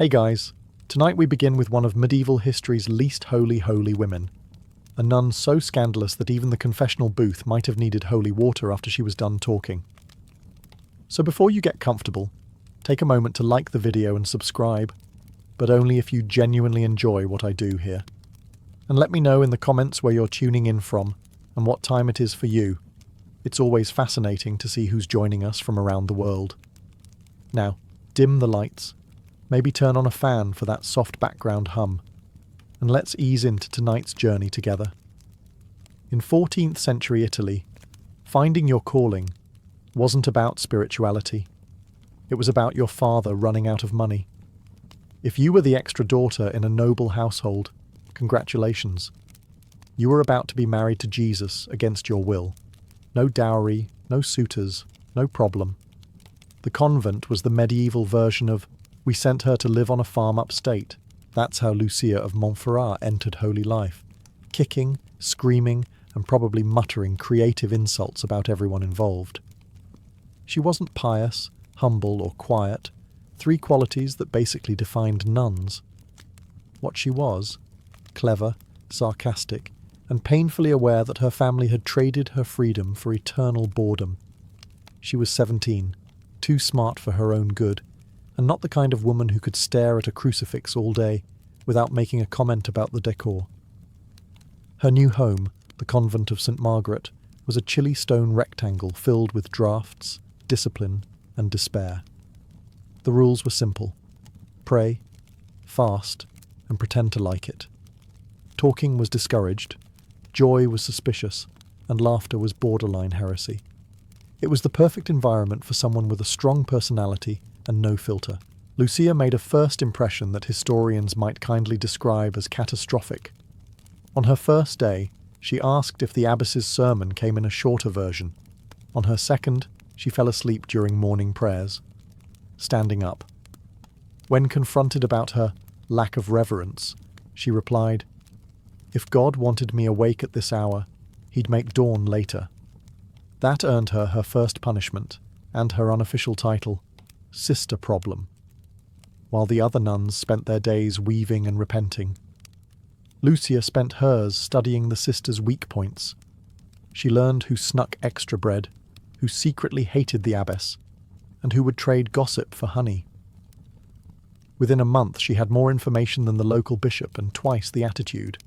Hey guys, tonight we begin with one of medieval history's least holy women. A nun so scandalous that even the confessional booth might have needed holy water after she was done talking. So before you get comfortable, take a moment to like the video and subscribe, but only if you genuinely enjoy what I do here. And let me know in the comments where you're tuning in from and what time it is for you. It's always fascinating to see who's joining us from around the world. Now, dim the lights, maybe turn on a fan for that soft background hum, and let's ease into tonight's journey together. In 14th century Italy, finding your calling wasn't about spirituality. It was about your father running out of money. If you were the extra daughter in a noble household, congratulations. You were about to be married to Jesus against your will. No dowry, no suitors, no problem. The convent was the medieval version of, we sent her to live on a farm upstate. That's how Lucia of Montferrat entered holy life, kicking, screaming, and probably muttering creative insults about everyone involved. She wasn't pious, humble, or quiet, three qualities that basically defined nuns. What she was, clever, sarcastic, and painfully aware that her family had traded her freedom for eternal boredom. She was 17, too smart for her own good, and not the kind of woman who could stare at a crucifix all day without making a comment about the decor. Her new home, the convent of St. Margaret, was a chilly stone rectangle filled with drafts, discipline, and despair. The rules were simple: pray, fast, and pretend to like it. Talking was discouraged, joy was suspicious, and laughter was borderline heresy. It was the perfect environment for someone with a strong personality and no filter. Lucia made a first impression that historians might kindly describe as catastrophic. On her first day, she asked if the abbess's sermon came in a shorter version. On her second, she fell asleep during morning prayers, standing up. When confronted about her lack of reverence, she replied, "If God wanted me awake at this hour, he'd make dawn later." That earned her her first punishment, and her unofficial title, Sister Problem, while the other nuns spent their days weaving and repenting. Lucia spent hers studying the sisters' weak points. She learned who snuck extra bread, who secretly hated the abbess, and who would trade gossip for honey. Within a month she had more information than the local bishop and twice the attitude.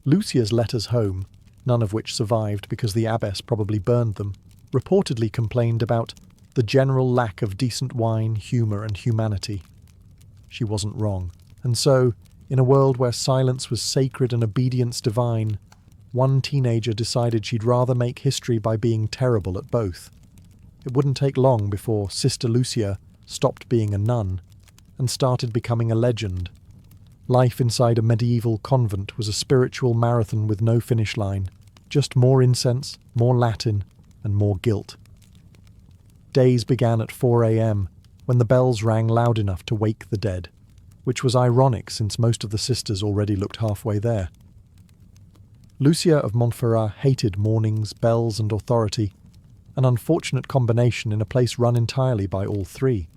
Lucia's letters home, none of which survived because the abbess probably burned them, reportedly complained about the general lack of decent wine, humour, and humanity. She wasn't wrong. And so, in a world where silence was sacred and obedience divine, one teenager decided she'd rather make history by being terrible at both. It wouldn't take long before Sister Lucia stopped being a nun and started becoming a legend. Life inside a medieval convent was a spiritual marathon with no finish line, just more incense, more Latin, and more guilt. Days began at 4 a.m, when the bells rang loud enough to wake the dead, which was ironic since most of the sisters already looked halfway there. Lucia of Montferrat hated mornings, bells, and authority, an unfortunate combination in a place run entirely by all three.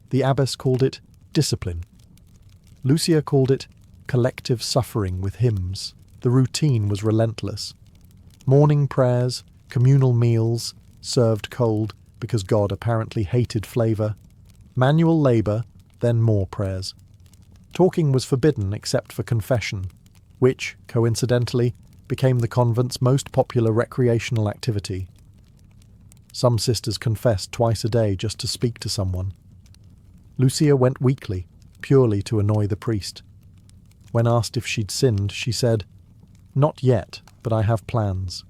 The abbess called it discipline. Lucia called it collective suffering with hymns. The routine was relentless. Morning prayers, communal meals, served cold because God apparently hated flavour, manual labour, then more prayers. Talking was forbidden except for confession, which, coincidentally, became the convent's most popular recreational activity. Some sisters confessed twice a day just to speak to someone. Lucia went weekly, purely to annoy the priest. When asked if she'd sinned, she said, "Not yet, but I have plans."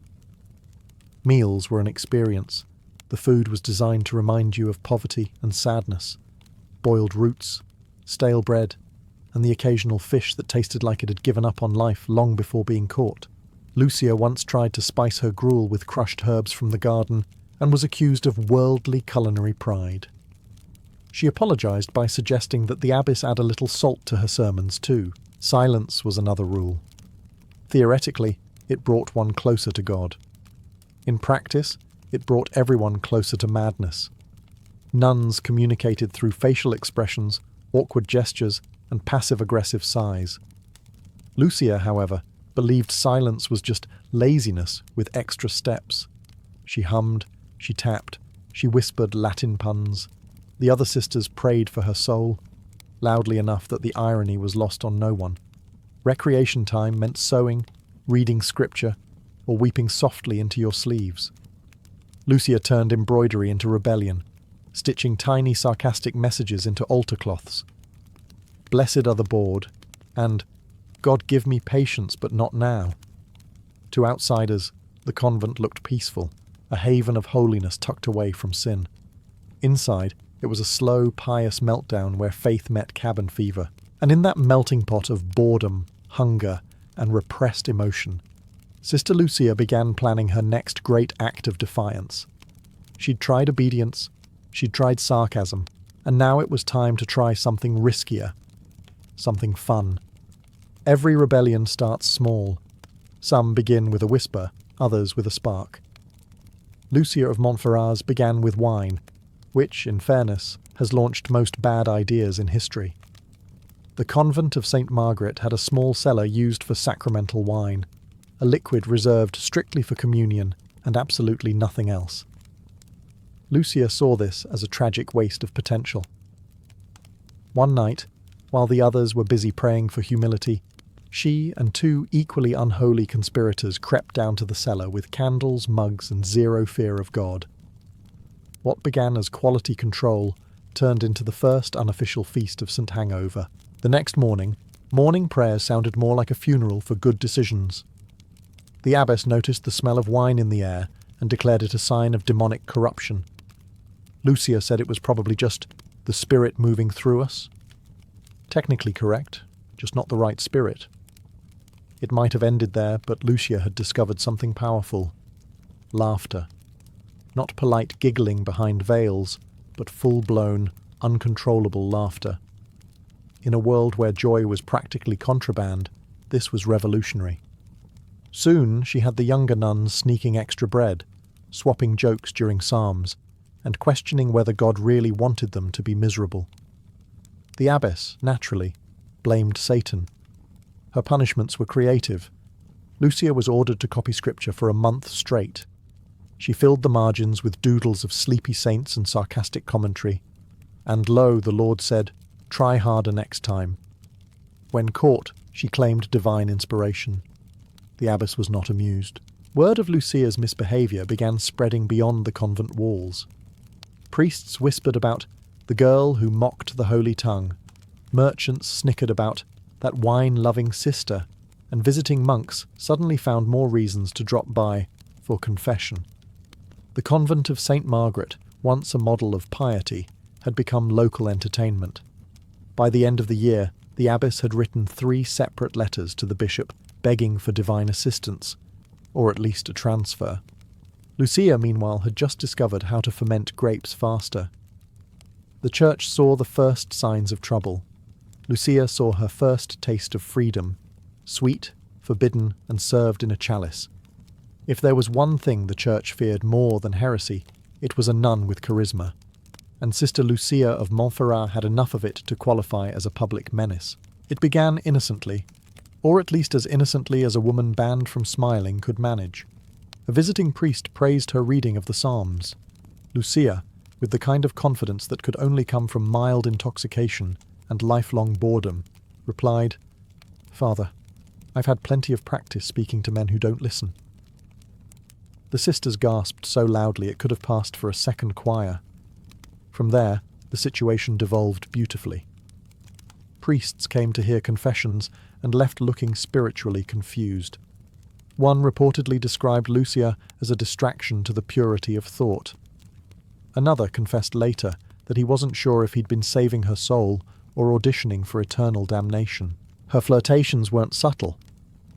Meals were an experience. The food was designed to remind you of poverty and sadness. Boiled roots, stale bread, and the occasional fish that tasted like it had given up on life long before being caught. Lucia once tried to spice her gruel with crushed herbs from the garden and was accused of worldly culinary pride. She apologised by suggesting that the abbess add a little salt to her sermons too. Silence was another rule. Theoretically, it brought one closer to God. In practice, it brought everyone closer to madness. Nuns communicated through facial expressions awkward gestures, and passive-aggressive sighs. Lucia, however, believed silence was just laziness with extra steps. She hummed, she tapped, she whispered Latin puns. The other sisters prayed for her soul, loudly enough that the irony was lost on no one. Recreation time meant sewing, reading scripture, or weeping softly into your sleeves. Lucia turned embroidery into rebellion, stitching tiny sarcastic messages into altar cloths. Blessed are the bored, and God give me patience but not now. To outsiders, the convent looked peaceful, a haven of holiness tucked away from sin. Inside, it was a slow, pious meltdown where faith met cabin fever, and in that melting pot of boredom, hunger, and repressed emotion, Sister Lucia began planning her next great act of defiance. She'd tried obedience, she'd tried sarcasm, and now it was time to try something riskier, something fun. Every rebellion starts small. Some begin with a whisper, others with a spark. Lucia of Montferrat's began with wine, which, in fairness, has launched most bad ideas in history. The convent of St. Margaret had a small cellar used for sacramental wine, a liquid reserved strictly for communion and absolutely nothing else. Lucia saw this as a tragic waste of potential. One night, while the others were busy praying for humility, she and two equally unholy conspirators crept down to the cellar with candles, mugs, and zero fear of God. What began as quality control turned into the first unofficial feast of St. Hangover. The next morning, morning prayers sounded more like a funeral for good decisions. The abbess noticed the smell of wine in the air and declared it a sign of demonic corruption. Lucia said it was probably just the spirit moving through us. Technically correct, just not the right spirit. It might have ended there, but Lucia had discovered something powerful. Laughter. Not polite giggling behind veils, but full-blown, uncontrollable laughter. In a world where joy was practically contraband, this was revolutionary. Soon she had the younger nuns sneaking extra bread, swapping jokes during psalms, and questioning whether God really wanted them to be miserable. The abbess, naturally, blamed Satan. Her punishments were creative. Lucia was ordered to copy scripture for a month straight. She filled the margins with doodles of sleepy saints and sarcastic commentary. And lo, the Lord said, "Try harder next time." When caught, she claimed divine inspiration. The abbess was not amused. Word of Lucia's misbehaviour began spreading beyond the convent walls. Priests whispered about the girl who mocked the holy tongue. Merchants snickered about that wine-loving sister, and visiting monks suddenly found more reasons to drop by for confession. The convent of St. Margaret, once a model of piety, had become local entertainment. By the end of the year, the abbess had written 3 separate letters to the bishop begging for divine assistance, or at least a transfer. Lucia, meanwhile, had just discovered how to ferment grapes faster. The church saw the first signs of trouble. Lucia saw her first taste of freedom, sweet, forbidden, and served in a chalice. If there was one thing the church feared more than heresy, it was a nun with charisma, and Sister Lucia of Montferrat had enough of it to qualify as a public menace. It began innocently, or at least as innocently as a woman banned from smiling could manage. A visiting priest praised her reading of the Psalms. Lucia, with the kind of confidence that could only come from mild intoxication and lifelong boredom, replied, "Father, I've had plenty of practice speaking to men who don't listen." The sisters gasped so loudly it could have passed for a second choir. From there, the situation devolved beautifully. Priests came to hear confessions and left looking spiritually confused. One reportedly described Lucia as a distraction to the purity of thought. Another confessed later that he wasn't sure if he'd been saving her soul or auditioning for eternal damnation. Her flirtations weren't subtle.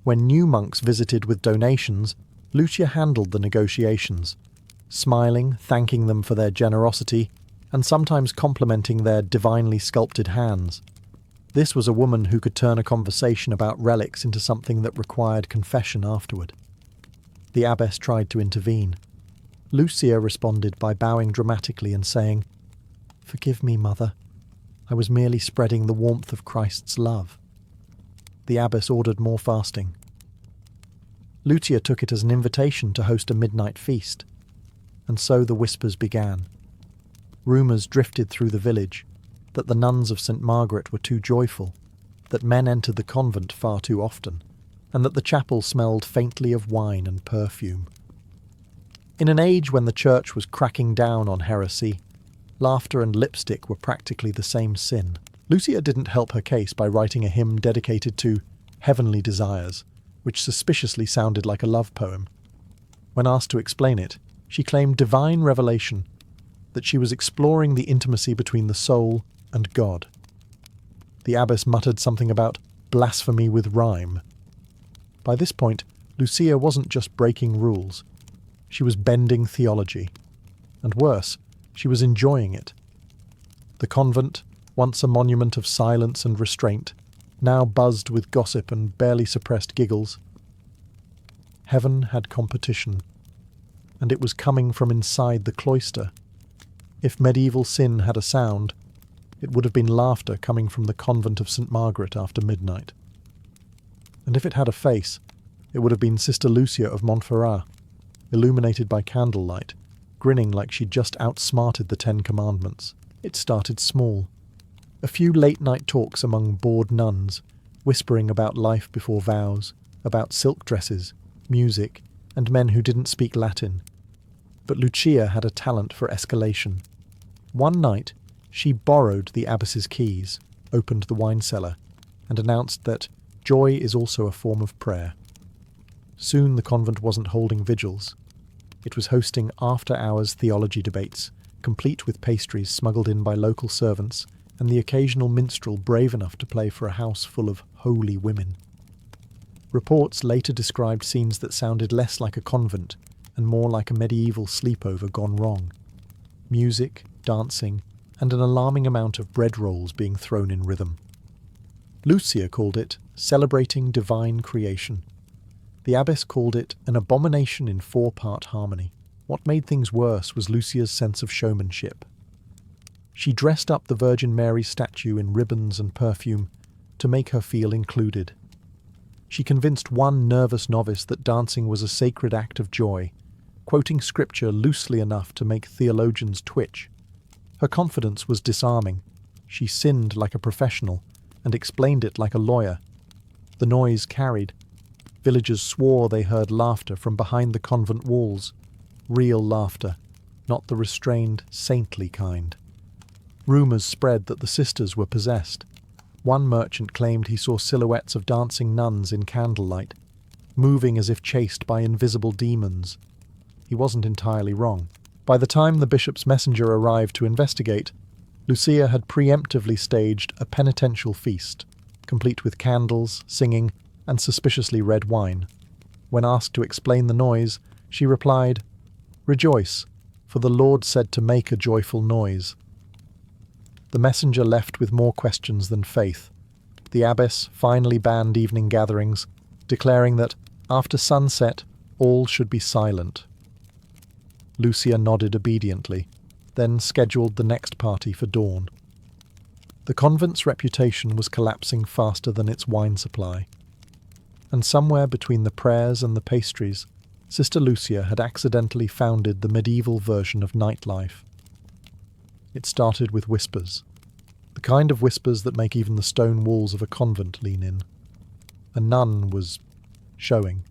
When new monks visited with donations, Lucia handled the negotiations, smiling, thanking them for their generosity, and sometimes complimenting their divinely sculpted hands. This was a woman who could turn a conversation about relics into something that required confession afterward. The abbess tried to intervene. Lucia responded by bowing dramatically and saying, "Forgive me, Mother. I was merely spreading the warmth of Christ's love. The abbess ordered more fasting. Lucia took it as an invitation to host a midnight feast, and so the whispers began. Rumours drifted through the village that the nuns of St. Margaret were too joyful, that men entered the convent far too often, and that the chapel smelled faintly of wine and perfume. In an age when the church was cracking down on heresy, laughter and lipstick were practically the same sin. Lucia didn't help her case by writing a hymn dedicated to heavenly desires, which suspiciously sounded like a love poem. When asked to explain it, she claimed divine revelation, that she was exploring the intimacy between the soul and God. The abbess muttered something about blasphemy with rhyme. By this point, Lucia wasn't just breaking rules. She was bending theology. And worse, she was enjoying it. The convent, once a monument of silence and restraint, now buzzed with gossip and barely suppressed giggles. Heaven had competition, and it was coming from inside the cloister. If medieval sin had a sound, it would have been laughter coming from the convent of St. Margaret after midnight. And if it had a face, it would have been Sister Lucia of Montferrat, illuminated by candlelight, grinning like she'd just outsmarted the 10 Commandments. It started small. A few late-night talks among bored nuns, whispering about life before vows, about silk dresses, music, and men who didn't speak Latin. But Lucia had a talent for escalation. One night, she borrowed the abbess's keys, opened the wine cellar, and announced that joy is also a form of prayer. Soon the convent wasn't holding vigils. It was hosting after-hours theology debates, complete with pastries smuggled in by local servants and the occasional minstrel brave enough to play for a house full of holy women. Reports later described scenes that sounded less like a convent and more like a medieval sleepover gone wrong. Music, dancing, and an alarming amount of bread rolls being thrown in rhythm. Lucia called it celebrating divine creation. The abbess called it an abomination in 4-part harmony. What made things worse was Lucia's sense of showmanship. She dressed up the Virgin Mary statue in ribbons and perfume to make her feel included. She convinced one nervous novice that dancing was a sacred act of joy, quoting scripture loosely enough to make theologians twitch. Her confidence was disarming. She sinned like a professional and explained it like a lawyer. The noise carried. Villagers swore they heard laughter from behind the convent walls. Real laughter, not the restrained, saintly kind. Rumours spread that the sisters were possessed. One merchant claimed he saw silhouettes of dancing nuns in candlelight, moving as if chased by invisible demons. He wasn't entirely wrong. By the time the bishop's messenger arrived to investigate, Lucia had preemptively staged a penitential feast, complete with candles, singing, and suspiciously red wine. When asked to explain the noise, she replied, "Rejoice, for the Lord said to make a joyful noise." The messenger left with more questions than faith. The abbess finally banned evening gatherings, declaring that, after sunset, all should be silent. Lucia nodded obediently, then scheduled the next party for dawn. The convent's reputation was collapsing faster than its wine supply. And somewhere between the prayers and the pastries, Sister Lucia had accidentally founded the medieval version of nightlife. It started with whispers, the kind of whispers that make even the stone walls of a convent lean in. A nun was showing.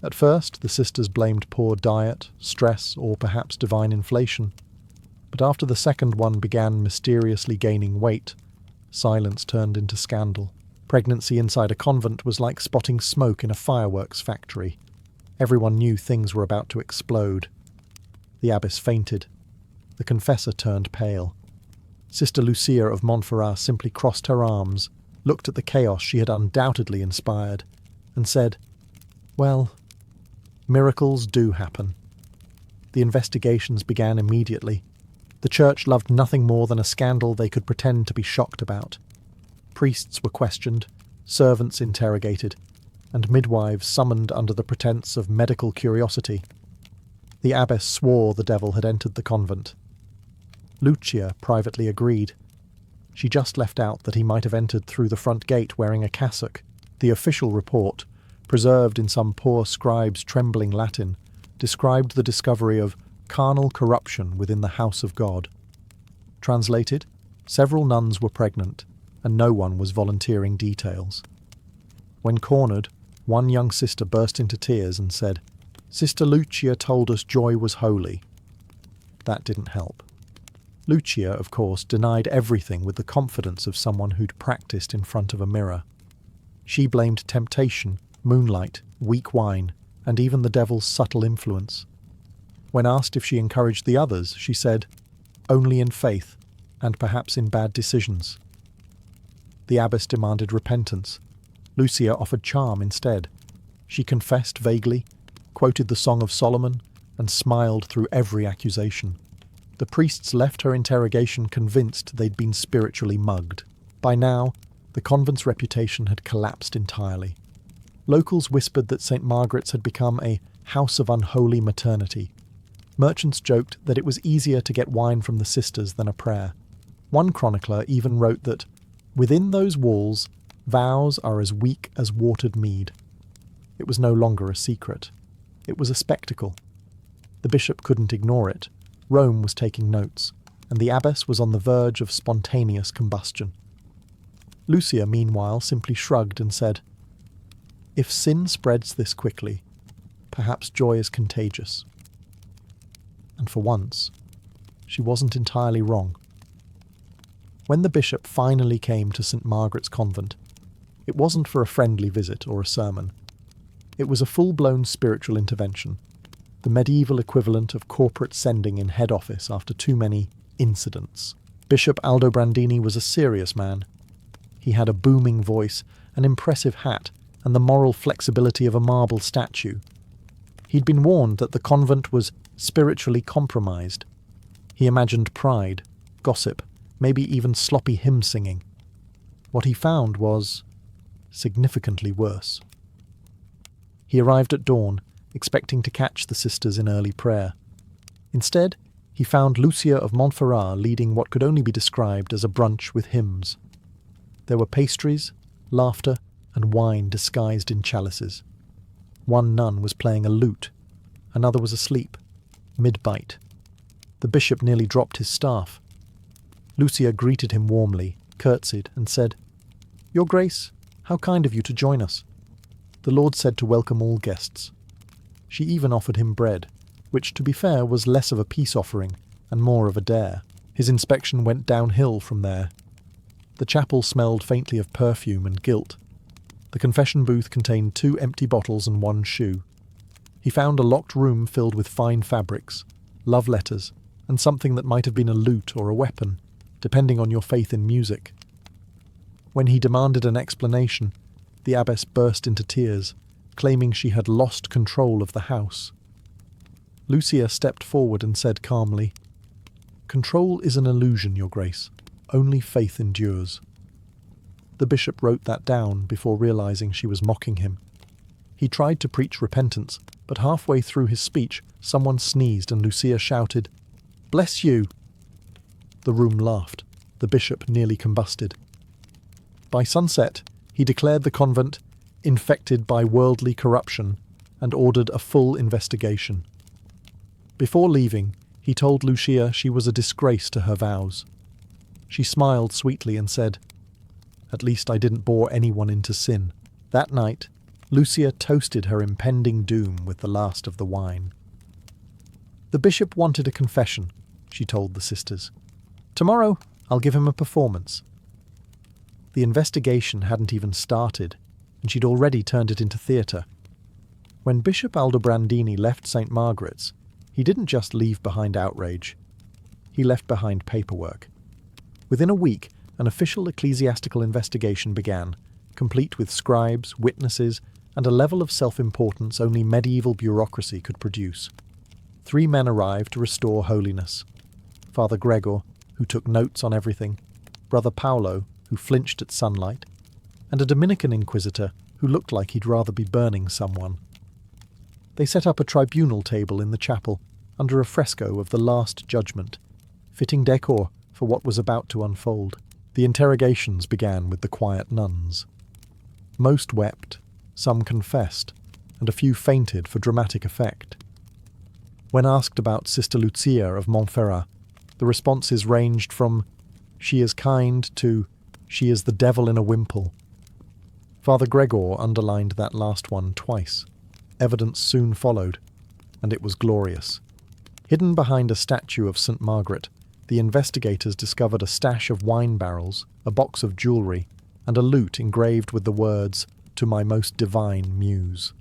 At first, the sisters blamed poor diet, stress, or perhaps divine inflation. But after the second one began mysteriously gaining weight, silence turned into scandal. Pregnancy inside a convent was like spotting smoke in a fireworks factory. Everyone knew things were about to explode. The abbess fainted. The confessor turned pale. Sister Lucia of Montferrat simply crossed her arms, looked at the chaos she had undoubtedly inspired, and said, "Well, miracles do happen." The investigations began immediately. The church loved nothing more than a scandal they could pretend to be shocked about. Priests were questioned, servants interrogated, and midwives summoned under the pretense of medical curiosity. The abbess swore the devil had entered the convent. Lucia privately agreed, She just left out that he might have entered through the front gate wearing a cassock. The official report, preserved in some poor scribe's trembling Latin, described the discovery of carnal corruption within the house of God. Translated, several nuns were pregnant, and no one was volunteering details. When cornered, one young sister burst into tears and said, "Sister Lucia told us joy was holy." That didn't help. Lucia, of course, denied everything with the confidence of someone who'd practiced in front of a mirror. She blamed temptation, moonlight, weak wine, and even the devil's subtle influence. When asked if she encouraged the others, she said, "Only in faith, and perhaps in bad decisions." The abbess demanded repentance. Lucia offered charm instead. She confessed vaguely, quoted the Song of Solomon, and smiled through every accusation. The priests left her interrogation convinced they'd been spiritually mugged. By now, the convent's reputation had collapsed entirely. Locals whispered that St. Margaret's had become a house of unholy maternity. Merchants joked that it was easier to get wine from the sisters than a prayer. One chronicler even wrote that, "Within those walls, vows are as weak as watered mead." It was no longer a secret. It was a spectacle. The bishop couldn't ignore it. Rome was taking notes, and the abbess was on the verge of spontaneous combustion. Lucia, meanwhile, simply shrugged and said, "If sin spreads this quickly, perhaps joy is contagious." And for once, she wasn't entirely wrong. When the bishop finally came to St. Margaret's convent, it wasn't for a friendly visit or a sermon. It was a full-blown spiritual intervention, the medieval equivalent of corporate sending in head office after too many incidents. Bishop Aldobrandini was a serious man. He had a booming voice, an impressive hat, and the moral flexibility of a marble statue. He'd been warned that the convent was spiritually compromised. He imagined pride, gossip, maybe even sloppy hymn singing. What he found was significantly worse. He arrived at dawn, expecting to catch the sisters in early prayer. Instead, he found Lucia of Montferrat leading what could only be described as a brunch with hymns. There were pastries, laughter, and wine disguised in chalices. One nun was playing a lute, another was asleep, mid-bite. The bishop nearly dropped his staff. Lucia greeted him warmly, curtsied, and said, "Your Grace, how kind of you to join us." The Lord said to welcome all guests. She even offered him bread, which, to be fair, was less of a peace offering and more of a dare. His inspection went downhill from there. The chapel smelled faintly of perfume and guilt. The confession booth contained 2 empty bottles and 1 shoe. He found a locked room filled with fine fabrics, love letters, and something that might have been a lute or a weapon, depending on your faith in music. When he demanded an explanation, the abbess burst into tears, claiming she had lost control of the house. Lucia stepped forward and said calmly, "Control is an illusion, Your Grace. Only faith endures." The bishop wrote that down before realizing she was mocking him. He tried to preach repentance, but halfway through his speech, someone sneezed and Lucia shouted, "Bless you!" The room laughed. The bishop nearly combusted. By sunset, he declared the convent infected by worldly corruption and ordered a full investigation. Before leaving, he told Lucia she was a disgrace to her vows. She smiled sweetly and said, "At least I didn't bore anyone into sin." That night, Lucia toasted her impending doom with the last of the wine. The bishop wanted a confession, she told the sisters. "Tomorrow, I'll give him a performance." The investigation hadn't even started, and she'd already turned it into theatre. When Bishop Aldobrandini left St. Margaret's, he didn't just leave behind outrage. He left behind paperwork. Within a week, an official ecclesiastical investigation began, complete with scribes, witnesses, and a level of self-importance only medieval bureaucracy could produce. 3 men arrived to restore holiness. Father Gregor, who took notes on everything, Brother Paolo, who flinched at sunlight, and a Dominican inquisitor who looked like he'd rather be burning someone. They set up a tribunal table in the chapel under a fresco of the Last Judgment, fitting decor for what was about to unfold. The interrogations began with the quiet nuns. Most wept, some confessed, and a few fainted for dramatic effect. When asked about Sister Lucia of Montferrat, the responses ranged from "she is kind" to "she is the devil in a wimple." Father Gregor underlined that last one twice. Evidence soon followed, and it was glorious. Hidden behind a statue of St. Margaret, the investigators discovered a stash of wine barrels, a box of jewellery, and a lute engraved with the words, "To my most divine muse."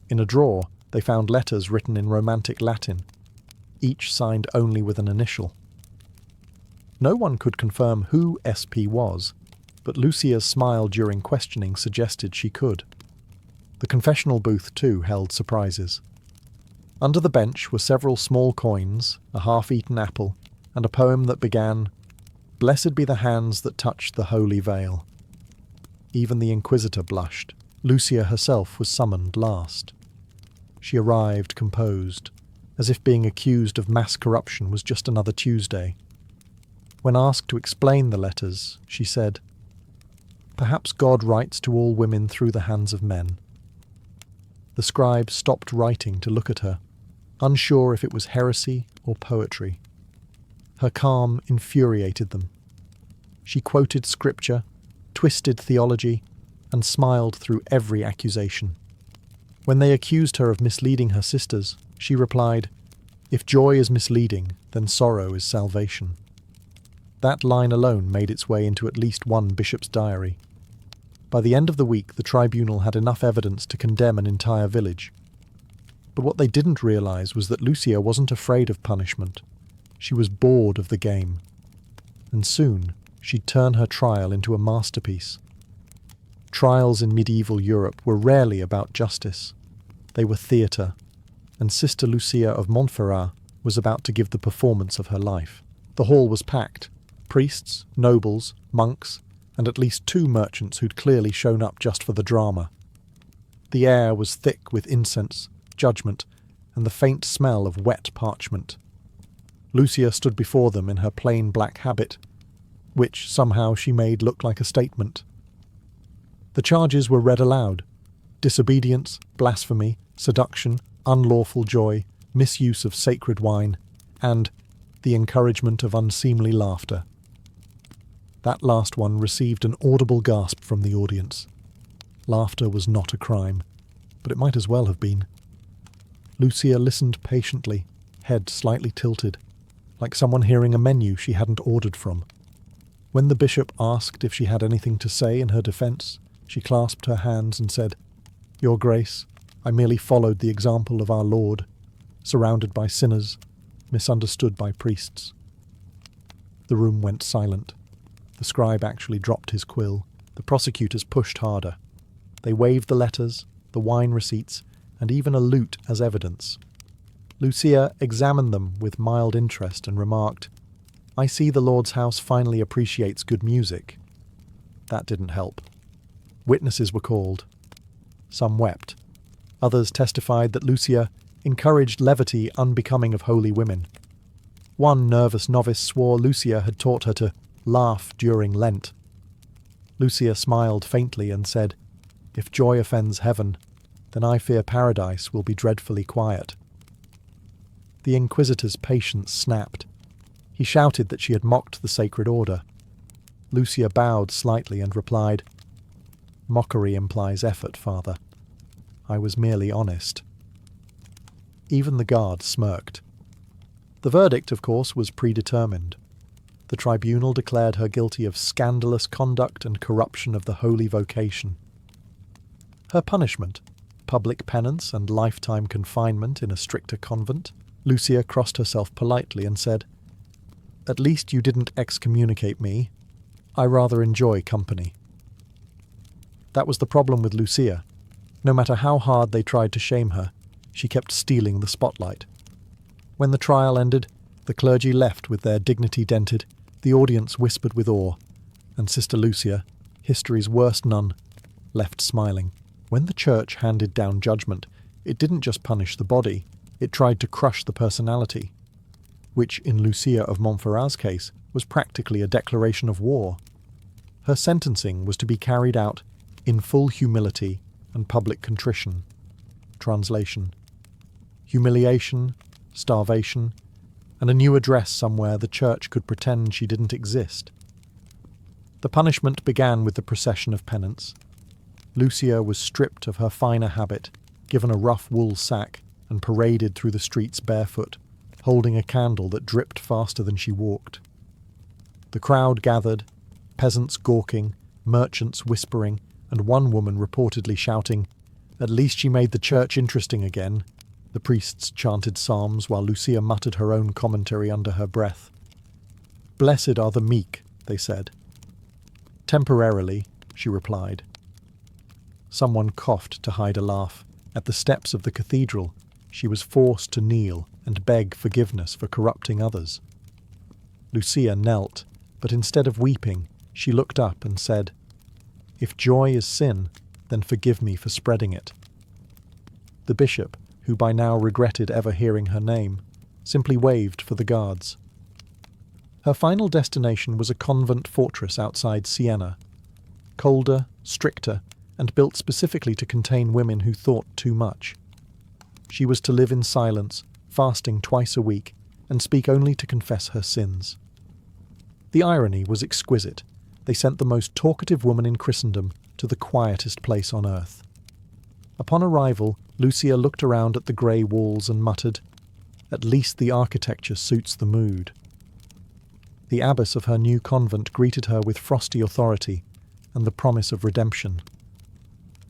In a drawer, they found letters written in Romantic Latin, each signed only with an initial. No one could confirm who SP was, but Lucia's smile during questioning suggested she could. The confessional booth, too, held surprises. Under the bench were several small coins, a half-eaten apple, and a poem that began, "Blessed be the hands that touched the holy veil." Even the Inquisitor blushed. Lucia herself was summoned last. She arrived composed, as if being accused of mass corruption was just another Tuesday. When asked to explain the letters, she said, "Perhaps God writes to all women through the hands of men." The scribe stopped writing to look at her, unsure if it was heresy or poetry. Her calm infuriated them. She quoted scripture, twisted theology, and smiled through every accusation. When they accused her of misleading her sisters, she replied, "If joy is misleading, then sorrow is salvation." That line alone made its way into at least one bishop's diary. By the end of the week, the tribunal had enough evidence to condemn an entire village. But what they didn't realize was that Lucia wasn't afraid of punishment. She was bored of the game. And soon, she'd turn her trial into a masterpiece. Trials in medieval Europe were rarely about justice. They were theatre, and Sister Lucia of Montferrat was about to give the performance of her life. The hall was packed. Priests, nobles, monks, and at least 2 merchants who'd clearly shown up just for the drama. The air was thick with incense, judgment, and the faint smell of wet parchment. Lucia stood before them in her plain black habit, which somehow she made look like a statement. The charges were read aloud: disobedience, blasphemy, seduction, unlawful joy, misuse of sacred wine, and the encouragement of unseemly laughter. That last one received an audible gasp from the audience. Laughter was not a crime, but it might as well have been. Lucia listened patiently, head slightly tilted, like someone hearing a menu she hadn't ordered from. When the bishop asked if she had anything to say in her defence, she clasped her hands and said, "Your Grace, I merely followed the example of our Lord, surrounded by sinners, misunderstood by priests." The room went silent. The scribe actually dropped his quill. The prosecutors pushed harder. They waved the letters, the wine receipts, and even a lute as evidence. Lucia examined them with mild interest and remarked, "I see the Lord's house finally appreciates good music." That didn't help. Witnesses were called. Some wept. Others testified that Lucia encouraged levity unbecoming of holy women. One nervous novice swore Lucia had taught her to laugh during Lent. Lucia smiled faintly and said, "If joy offends heaven, then I fear paradise will be dreadfully quiet." The Inquisitor's patience snapped. He shouted that she had mocked the sacred order. Lucia bowed slightly and replied, "Mockery implies effort, Father. I was merely honest." Even the guard smirked. The verdict, of course, was predetermined. The tribunal declared her guilty of scandalous conduct and corruption of the holy vocation. Her punishment, public penance and lifetime confinement in a stricter convent. Lucia crossed herself politely and said, "At least you didn't excommunicate me. I rather enjoy company." That was the problem with Lucia. No matter how hard they tried to shame her, she kept stealing the spotlight. When the trial ended, the clergy left with their dignity dented, the audience whispered with awe, and Sister Lucia, history's worst nun, left smiling. When the church handed down judgment, it didn't just punish the body, it tried to crush the personality, which in Lucia of Montferrat's case was practically a declaration of war. Her sentencing was to be carried out in full humility and public contrition. Translation: humiliation, starvation, and a new address somewhere the church could pretend she didn't exist. The punishment began with the procession of penance. Lucia was stripped of her finer habit, given a rough wool sack, and paraded through the streets barefoot, holding a candle that dripped faster than she walked. The crowd gathered, peasants gawking, merchants whispering, and one woman reportedly shouting, "At least she made the church interesting again." The priests chanted psalms while Lucia muttered her own commentary under her breath. "Blessed are the meek," they said. "Temporarily," she replied. Someone coughed to hide a laugh. At the steps of the cathedral, she was forced to kneel and beg forgiveness for corrupting others. Lucia knelt, but instead of weeping, she looked up and said, "If joy is sin, then forgive me for spreading it." The bishop, who by now regretted ever hearing her name, simply waved for the guards. Her final destination was a convent fortress outside Siena, colder, stricter, and built specifically to contain women who thought too much. She was to live in silence, fasting twice a week, and speak only to confess her sins. The irony was exquisite. They sent the most talkative woman in Christendom to the quietest place on earth. Upon arrival, Lucia looked around at the grey walls and muttered, "At least the architecture suits the mood." The abbess of her new convent greeted her with frosty authority and the promise of redemption.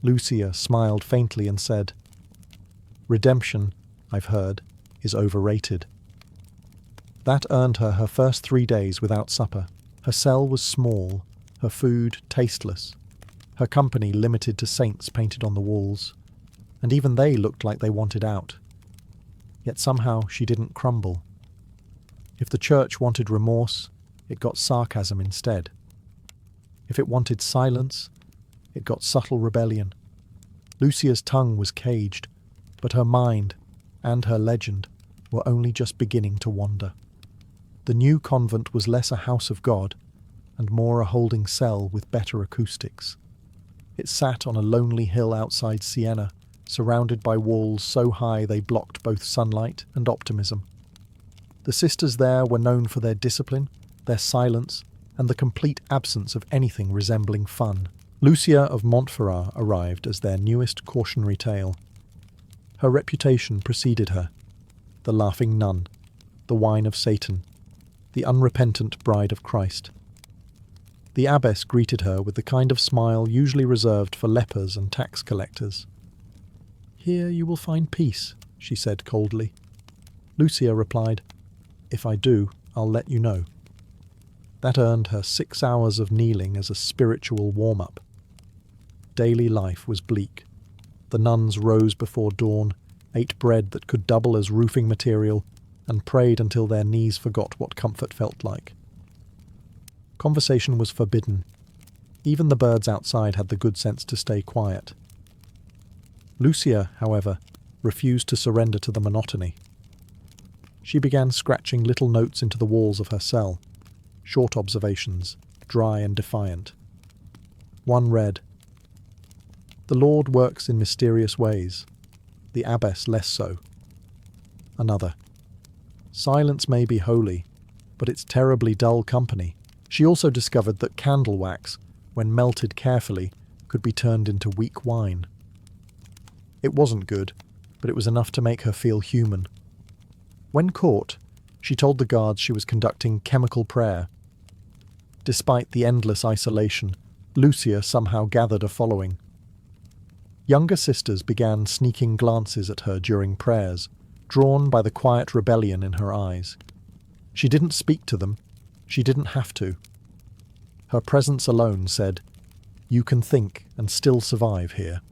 Lucia smiled faintly and said, "Redemption, I've heard, is overrated." That earned her her first 3 days without supper. Her cell was small, her food tasteless, her company limited to saints painted on the walls, and even they looked like they wanted out. Yet somehow she didn't crumble. If the church wanted remorse, it got sarcasm instead. If it wanted silence, it got subtle rebellion. Lucia's tongue was caged, but her mind and her legend were only just beginning to wander. The new convent was less a house of God and more a holding cell with better acoustics. It sat on a lonely hill outside Siena, surrounded by walls so high they blocked both sunlight and optimism. The sisters there were known for their discipline, their silence, and the complete absence of anything resembling fun. Lucia of Montferrat arrived as their newest cautionary tale. Her reputation preceded her: the laughing nun, the wine of Satan, the unrepentant bride of Christ. The abbess greeted her with the kind of smile usually reserved for lepers and tax collectors. "Here you will find peace," she said coldly. Lucia replied, "If I do, I'll let you know." That earned her 6 hours of kneeling as a spiritual warm-up. Daily life was bleak. The nuns rose before dawn, ate bread that could double as roofing material, and prayed until their knees forgot what comfort felt like. Conversation was forbidden. Even the birds outside had the good sense to stay quiet. Lucia, however, refused to surrender to the monotony. She began scratching little notes into the walls of her cell, short observations, dry and defiant. One read, "The Lord works in mysterious ways, the abbess less so." Another, "Silence may be holy, but it's terribly dull company." She also discovered that candle wax, when melted carefully, could be turned into weak wine. It wasn't good, but it was enough to make her feel human. When caught, she told the guards she was conducting chemical prayer. Despite the endless isolation, Lucia somehow gathered a following. Younger sisters began sneaking glances at her during prayers, drawn by the quiet rebellion in her eyes. She didn't speak to them. She didn't have to. Her presence alone said, "You can think and still survive here."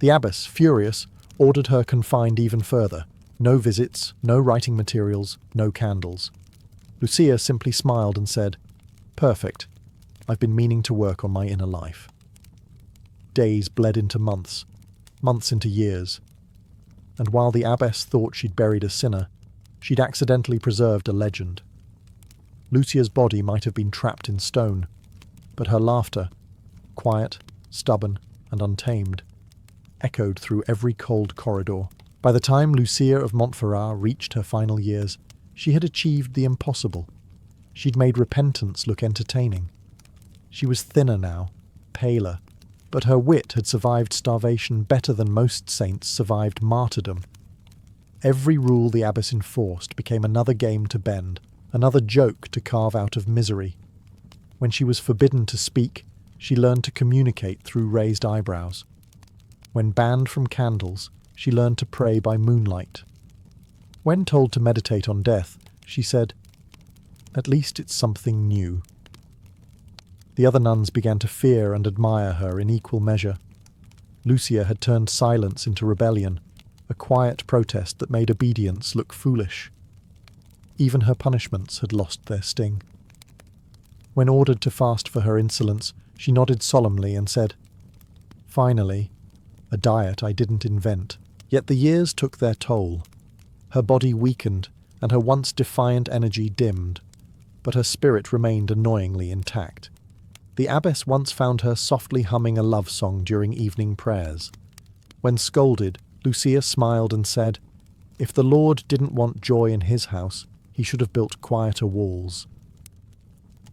The abbess, furious, ordered her confined even further. No visits, no writing materials, no candles. Lucia simply smiled and said, "Perfect. I've been meaning to work on my inner life." Days bled into months, months into years. And while the abbess thought she'd buried a sinner, she'd accidentally preserved a legend. Lucia's body might have been trapped in stone, but her laughter, quiet, stubborn, and untamed, echoed through every cold corridor. By the time Lucia of Montferrat reached her final years, she had achieved the impossible. She'd made repentance look entertaining. She was thinner now, paler, but her wit had survived starvation better than most saints survived martyrdom. Every rule the abbess enforced became another game to bend, another joke to carve out of misery. When she was forbidden to speak, she learned to communicate through raised eyebrows. When banned from candles, she learned to pray by moonlight. When told to meditate on death, she said, "At least it's something new." The other nuns began to fear and admire her in equal measure. Lucia had turned silence into rebellion, a quiet protest that made obedience look foolish. Even her punishments had lost their sting. When ordered to fast for her insolence, she nodded solemnly and said, "Finally, a diet I didn't invent." Yet the years took their toll. Her body weakened, and her once defiant energy dimmed, but her spirit remained annoyingly intact. The abbess once found her softly humming a love song during evening prayers. When scolded, Lucia smiled and said, "If the Lord didn't want joy in his house, he should have built quieter walls."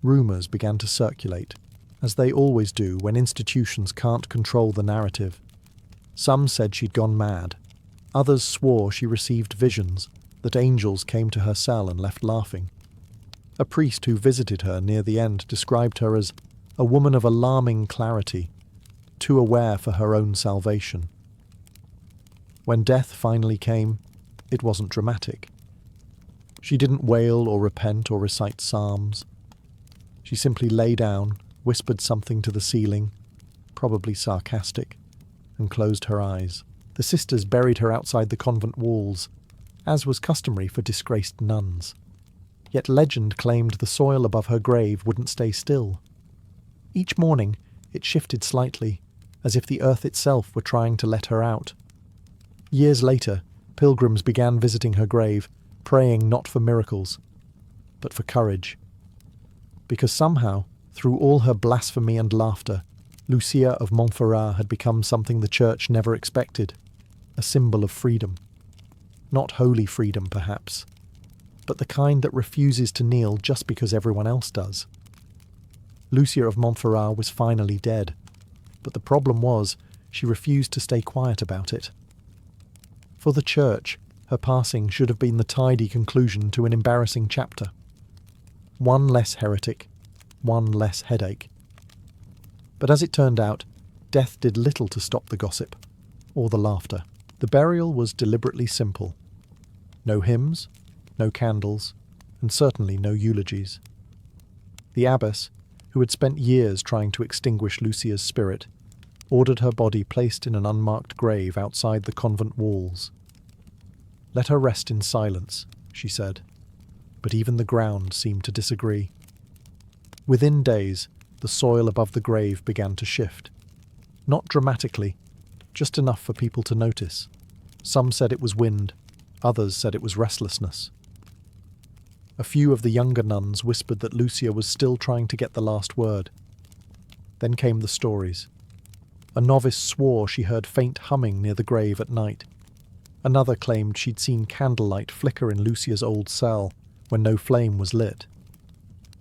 Rumours began to circulate, as they always do when institutions can't control the narrative. Some said she'd gone mad. Others swore she received visions, that angels came to her cell and left laughing. A priest who visited her near the end described her as a woman of alarming clarity, too aware for her own salvation. When death finally came, it wasn't dramatic. She didn't wail or repent or recite psalms. She simply lay down, whispered something to the ceiling, probably sarcastic, and closed her eyes. The sisters buried her outside the convent walls, as was customary for disgraced nuns. Yet legend claimed the soil above her grave wouldn't stay still. Each morning it shifted slightly, as if the earth itself were trying to let her out. Years later, pilgrims began visiting her grave, praying not for miracles, but for courage. Because somehow, through all her blasphemy and laughter, Lucia of Montferrat had become something the Church never expected, a symbol of freedom. Not holy freedom, perhaps, but the kind that refuses to kneel just because everyone else does. Lucia of Montferrat was finally dead, but the problem was she refused to stay quiet about it. For the Church, her passing should have been the tidy conclusion to an embarrassing chapter. One less heretic, one less headache. But as it turned out, death did little to stop the gossip, or the laughter. The burial was deliberately simple. No hymns, no candles, and certainly no eulogies. The abbess, who had spent years trying to extinguish Lucia's spirit, ordered her body placed in an unmarked grave outside the convent walls. "Let her rest in silence," she said, but even the ground seemed to disagree. Within days, the soil above the grave began to shift. Not dramatically, just enough for people to notice. Some said it was wind, others said it was restlessness. A few of the younger nuns whispered that Lucia was still trying to get the last word. Then came the stories. A novice swore she heard faint humming near the grave at night. Another claimed she'd seen candlelight flicker in Lucia's old cell when no flame was lit.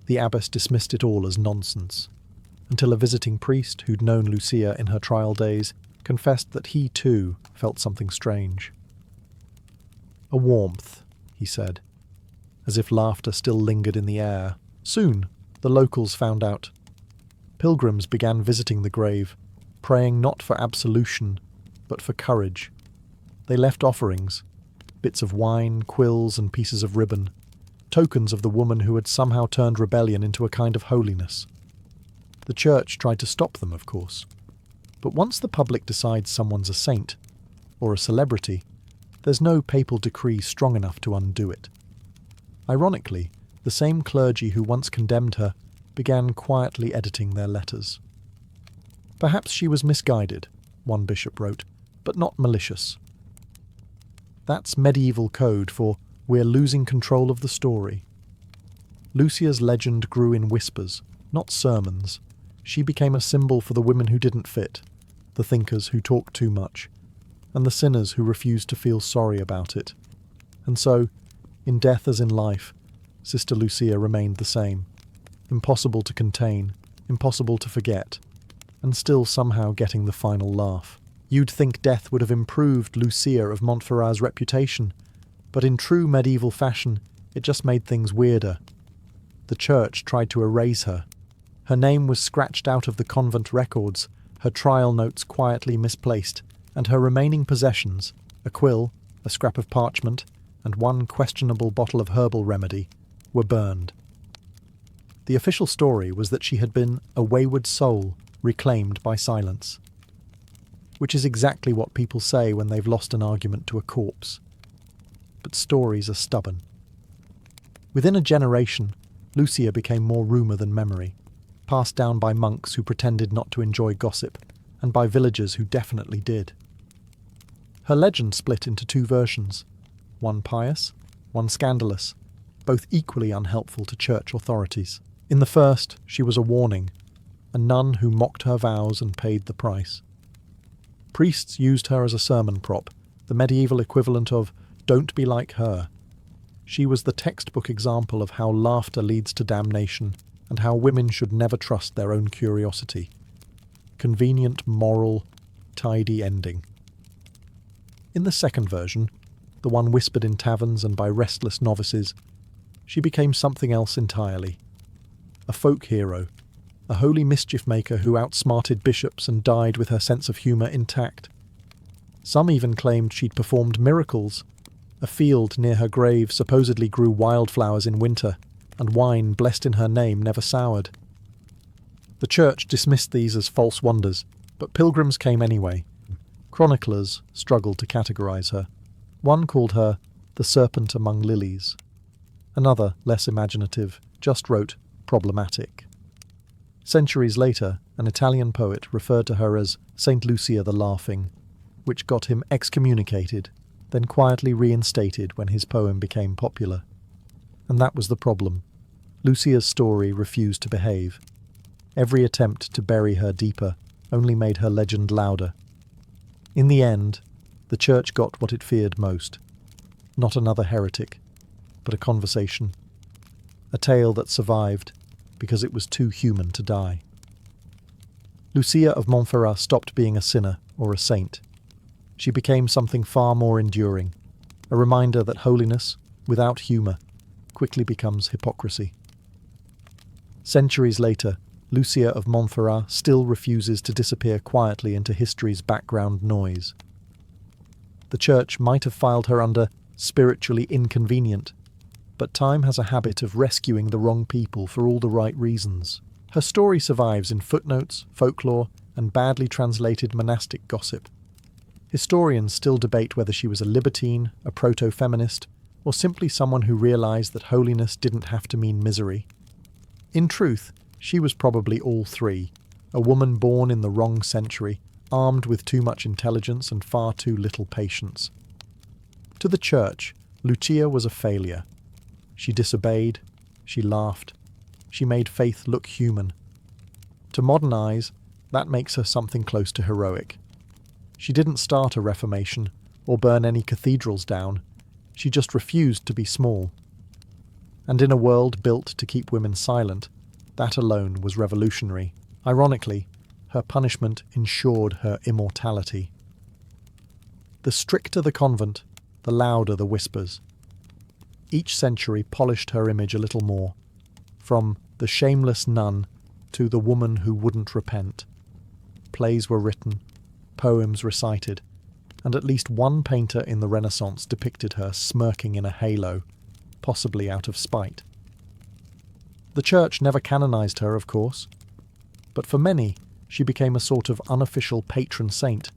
The abbess dismissed it all as nonsense, until a visiting priest who'd known Lucia in her trial days confessed that he too felt something strange. "A warmth," he said, as if laughter still lingered in the air. Soon, the locals found out. Pilgrims began visiting the grave, praying not for absolution, but for courage. They left offerings, bits of wine, quills, and pieces of ribbon, tokens of the woman who had somehow turned rebellion into a kind of holiness. The Church tried to stop them, of course. But once the public decides someone's a saint, or a celebrity, there's no papal decree strong enough to undo it. Ironically, the same clergy who once condemned her began quietly editing their letters. Perhaps she was misguided, one bishop wrote, but not malicious. That's medieval code for "we're losing control of the story." Lucia's legend grew in whispers, not sermons. She became a symbol for the women who didn't fit, the thinkers who talked too much, and the sinners who refused to feel sorry about it. And so, in death as in life, Sister Lucia remained the same. Impossible to contain, impossible to forget, and still somehow getting the final laugh. You'd think death would have improved Lucia of Montferrat's reputation, but in true medieval fashion, it just made things weirder. The church tried to erase her. Her name was scratched out of the convent records, her trial notes quietly misplaced, and her remaining possessions, a quill, a scrap of parchment, and one questionable bottle of herbal remedy, were burned. The official story was that she had been a wayward soul reclaimed by silence. Which is exactly what people say when they've lost an argument to a corpse. But stories are stubborn. Within a generation, Lucia became more rumour than memory, passed down by monks who pretended not to enjoy gossip, and by villagers who definitely did. Her legend split into two versions, one pious, one scandalous, both equally unhelpful to church authorities. In the first, she was a warning, a nun who mocked her vows and paid the price. Priests used her as a sermon prop, the medieval equivalent of "don't be like her." She was the textbook example of how laughter leads to damnation and how women should never trust their own curiosity. Convenient, moral, tidy ending. In the second version, the one whispered in taverns and by restless novices, she became something else entirely. A folk hero, a holy mischief maker who outsmarted bishops and died with her sense of humour intact. Some even claimed she'd performed miracles. A field near her grave supposedly grew wildflowers in winter, and wine blessed in her name never soured. The church dismissed these as false wonders, but pilgrims came anyway. Chroniclers struggled to categorise her. One called her the serpent among lilies. Another, less imaginative, just wrote problematic. Centuries later, an Italian poet referred to her as Saint Lucia the Laughing, which got him excommunicated, then quietly reinstated when his poem became popular. And that was the problem. Lucia's story refused to behave. Every attempt to bury her deeper only made her legend louder. In the end, the church got what it feared most. Not another heretic, but a conversation. A tale that survived because it was too human to die. Lucia of Montferrat stopped being a sinner or a saint. She became something far more enduring, a reminder that holiness, without humour, quickly becomes hypocrisy. Centuries later, Lucia of Montferrat still refuses to disappear quietly into history's background noise. The church might have filed her under spiritually inconvenient, but time has a habit of rescuing the wrong people for all the right reasons. Her story survives in footnotes, folklore, and badly translated monastic gossip. Historians still debate whether she was a libertine, a proto-feminist, or simply someone who realised that holiness didn't have to mean misery. In truth, she was probably all three, a woman born in the wrong century, armed with too much intelligence and far too little patience. To the church, Lucia was a failure. She disobeyed, she laughed, she made faith look human. To modern eyes, that makes her something close to heroic. She didn't start a reformation or burn any cathedrals down, she just refused to be small. And in a world built to keep women silent, that alone was revolutionary. Ironically, her punishment ensured her immortality. The stricter the convent, the louder the whispers. Each century polished her image a little more, from the shameless nun to the woman who wouldn't repent. Plays were written, poems recited, and at least one painter in the Renaissance depicted her smirking in a halo, possibly out of spite. The church never canonized her, of course, but for many she became a sort of unofficial patron saint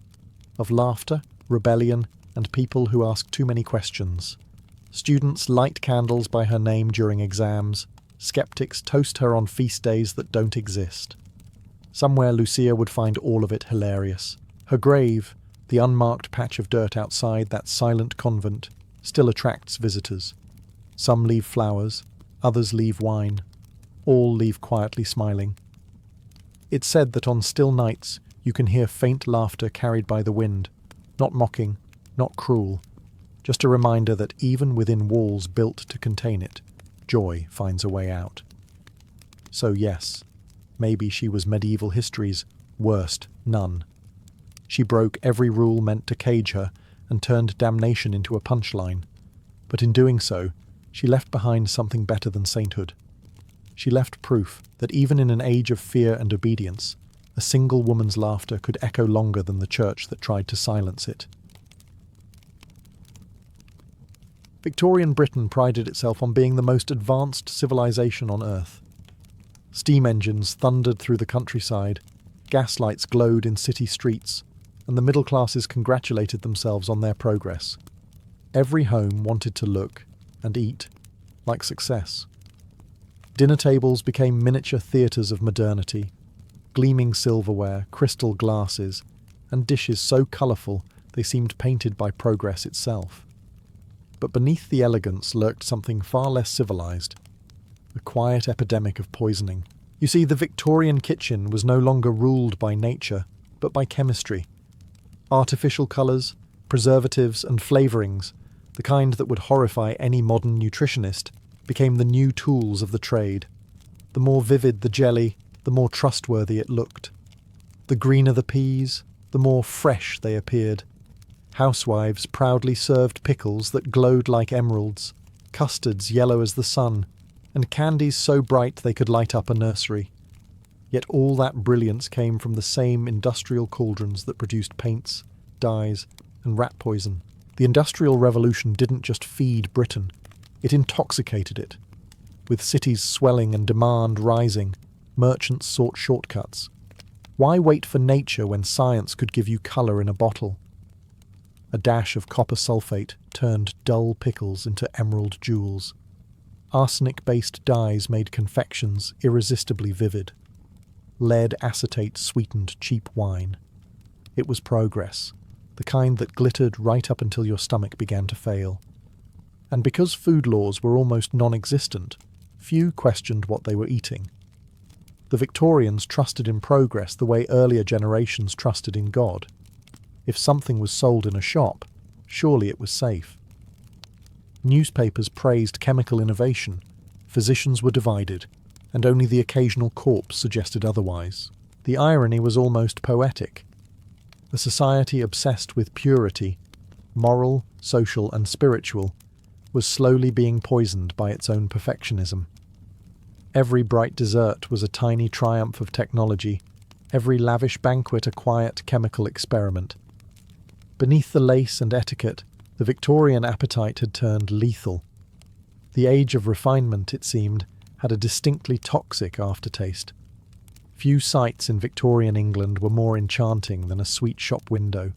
of laughter, rebellion, and people who ask too many questions. Students light candles by her name during exams. Skeptics toast her on feast days that don't exist. Somewhere Lucia would find all of it hilarious. Her grave, the unmarked patch of dirt outside that silent convent, still attracts visitors. Some leave flowers, Others leave wine. All leave quietly smiling. It's said that on still nights you can hear faint laughter carried by the wind, not mocking, not cruel, just a reminder that even within walls built to contain it, joy finds a way out. So yes, maybe she was medieval history's worst nun. She broke every rule meant to cage her and turned damnation into a punchline. But in doing so, she left behind something better than sainthood. She left proof that even in an age of fear and obedience, a single woman's laughter could echo longer than the church that tried to silence it. Victorian Britain prided itself on being the most advanced civilization on earth. Steam engines thundered through the countryside, gaslights glowed in city streets, and the middle classes congratulated themselves on their progress. Every home wanted to look and eat like success. Dinner tables became miniature theatres of modernity, gleaming silverware, crystal glasses, and dishes so colourful they seemed painted by progress itself. But beneath the elegance lurked something far less civilised, a quiet epidemic of poisoning. You see, the Victorian kitchen was no longer ruled by nature, but by chemistry. Artificial colours, preservatives and flavourings, the kind that would horrify any modern nutritionist, became the new tools of the trade. The more vivid the jelly, the more trustworthy it looked. The greener the peas, the more fresh they appeared. Housewives proudly served pickles that glowed like emeralds, custards yellow as the sun, and candies so bright they could light up a nursery. Yet all that brilliance came from the same industrial cauldrons that produced paints, dyes, and rat poison. The Industrial Revolution didn't just feed Britain, it intoxicated it. With cities swelling and demand rising, merchants sought shortcuts. Why wait for nature when science could give you colour in a bottle? A dash of copper sulfate turned dull pickles into emerald jewels. Arsenic-based dyes made confections irresistibly vivid. Lead acetate sweetened cheap wine. It was progress, the kind that glittered right up until your stomach began to fail. And because food laws were almost non-existent, few questioned what they were eating. The Victorians trusted in progress the way earlier generations trusted in God. If something was sold in a shop, surely it was safe. Newspapers praised chemical innovation, physicians were divided, and only the occasional corpse suggested otherwise. The irony was almost poetic. A society obsessed with purity, moral, social, and spiritual, was slowly being poisoned by its own perfectionism. Every bright dessert was a tiny triumph of technology, every lavish banquet a quiet chemical experiment. Beneath the lace and etiquette, the Victorian appetite had turned lethal. The age of refinement, it seemed, had a distinctly toxic aftertaste. Few sights in Victorian England were more enchanting than a sweet shop window.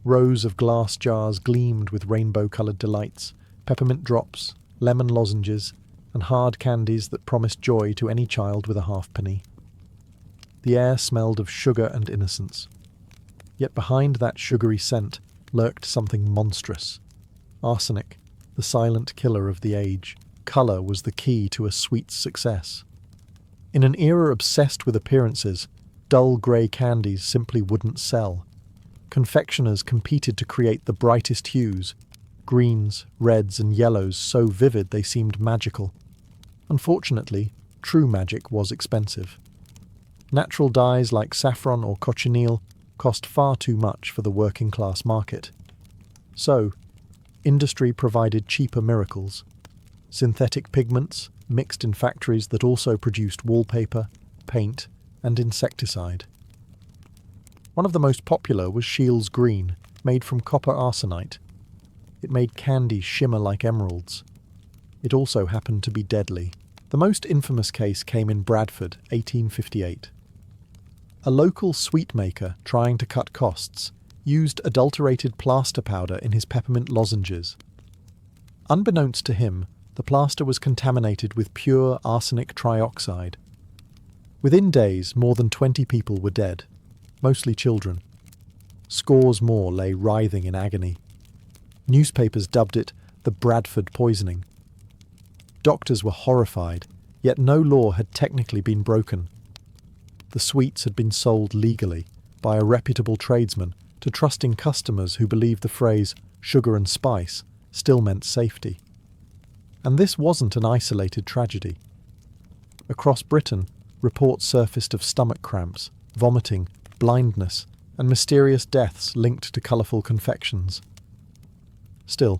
Rows of glass jars gleamed with rainbow-coloured delights, peppermint drops, lemon lozenges, and hard candies that promised joy to any child with a halfpenny. The air smelled of sugar and innocence. Yet behind that sugary scent lurked something monstrous. Arsenic, the silent killer of the age. Colour was the key to a sweet's success. In an era obsessed with appearances, dull grey candies simply wouldn't sell. Confectioners competed to create the brightest hues, greens, reds and yellows so vivid they seemed magical. Unfortunately, true magic was expensive. Natural dyes like saffron or cochineal cost far too much for the working-class market. So, industry provided cheaper miracles. Synthetic pigments, mixed in factories that also produced wallpaper, paint, and insecticide. One of the most popular was Shields Green, made from copper arsenite. It made candy shimmer like emeralds. It also happened to be deadly. The most infamous case came in Bradford, 1858. A local sweet maker, trying to cut costs, used adulterated plaster powder in his peppermint lozenges. Unbeknownst to him, the plaster was contaminated with pure arsenic trioxide. Within days, more than 20 people were dead, mostly children. Scores more lay writhing in agony. Newspapers dubbed it the Bradford poisoning. Doctors were horrified, yet no law had technically been broken. The sweets had been sold legally by a reputable tradesman to trusting customers who believed the phrase sugar and spice still meant safety. And this wasn't an isolated tragedy. Across Britain, reports surfaced of stomach cramps, vomiting, blindness, and mysterious deaths linked to colourful confections. Still,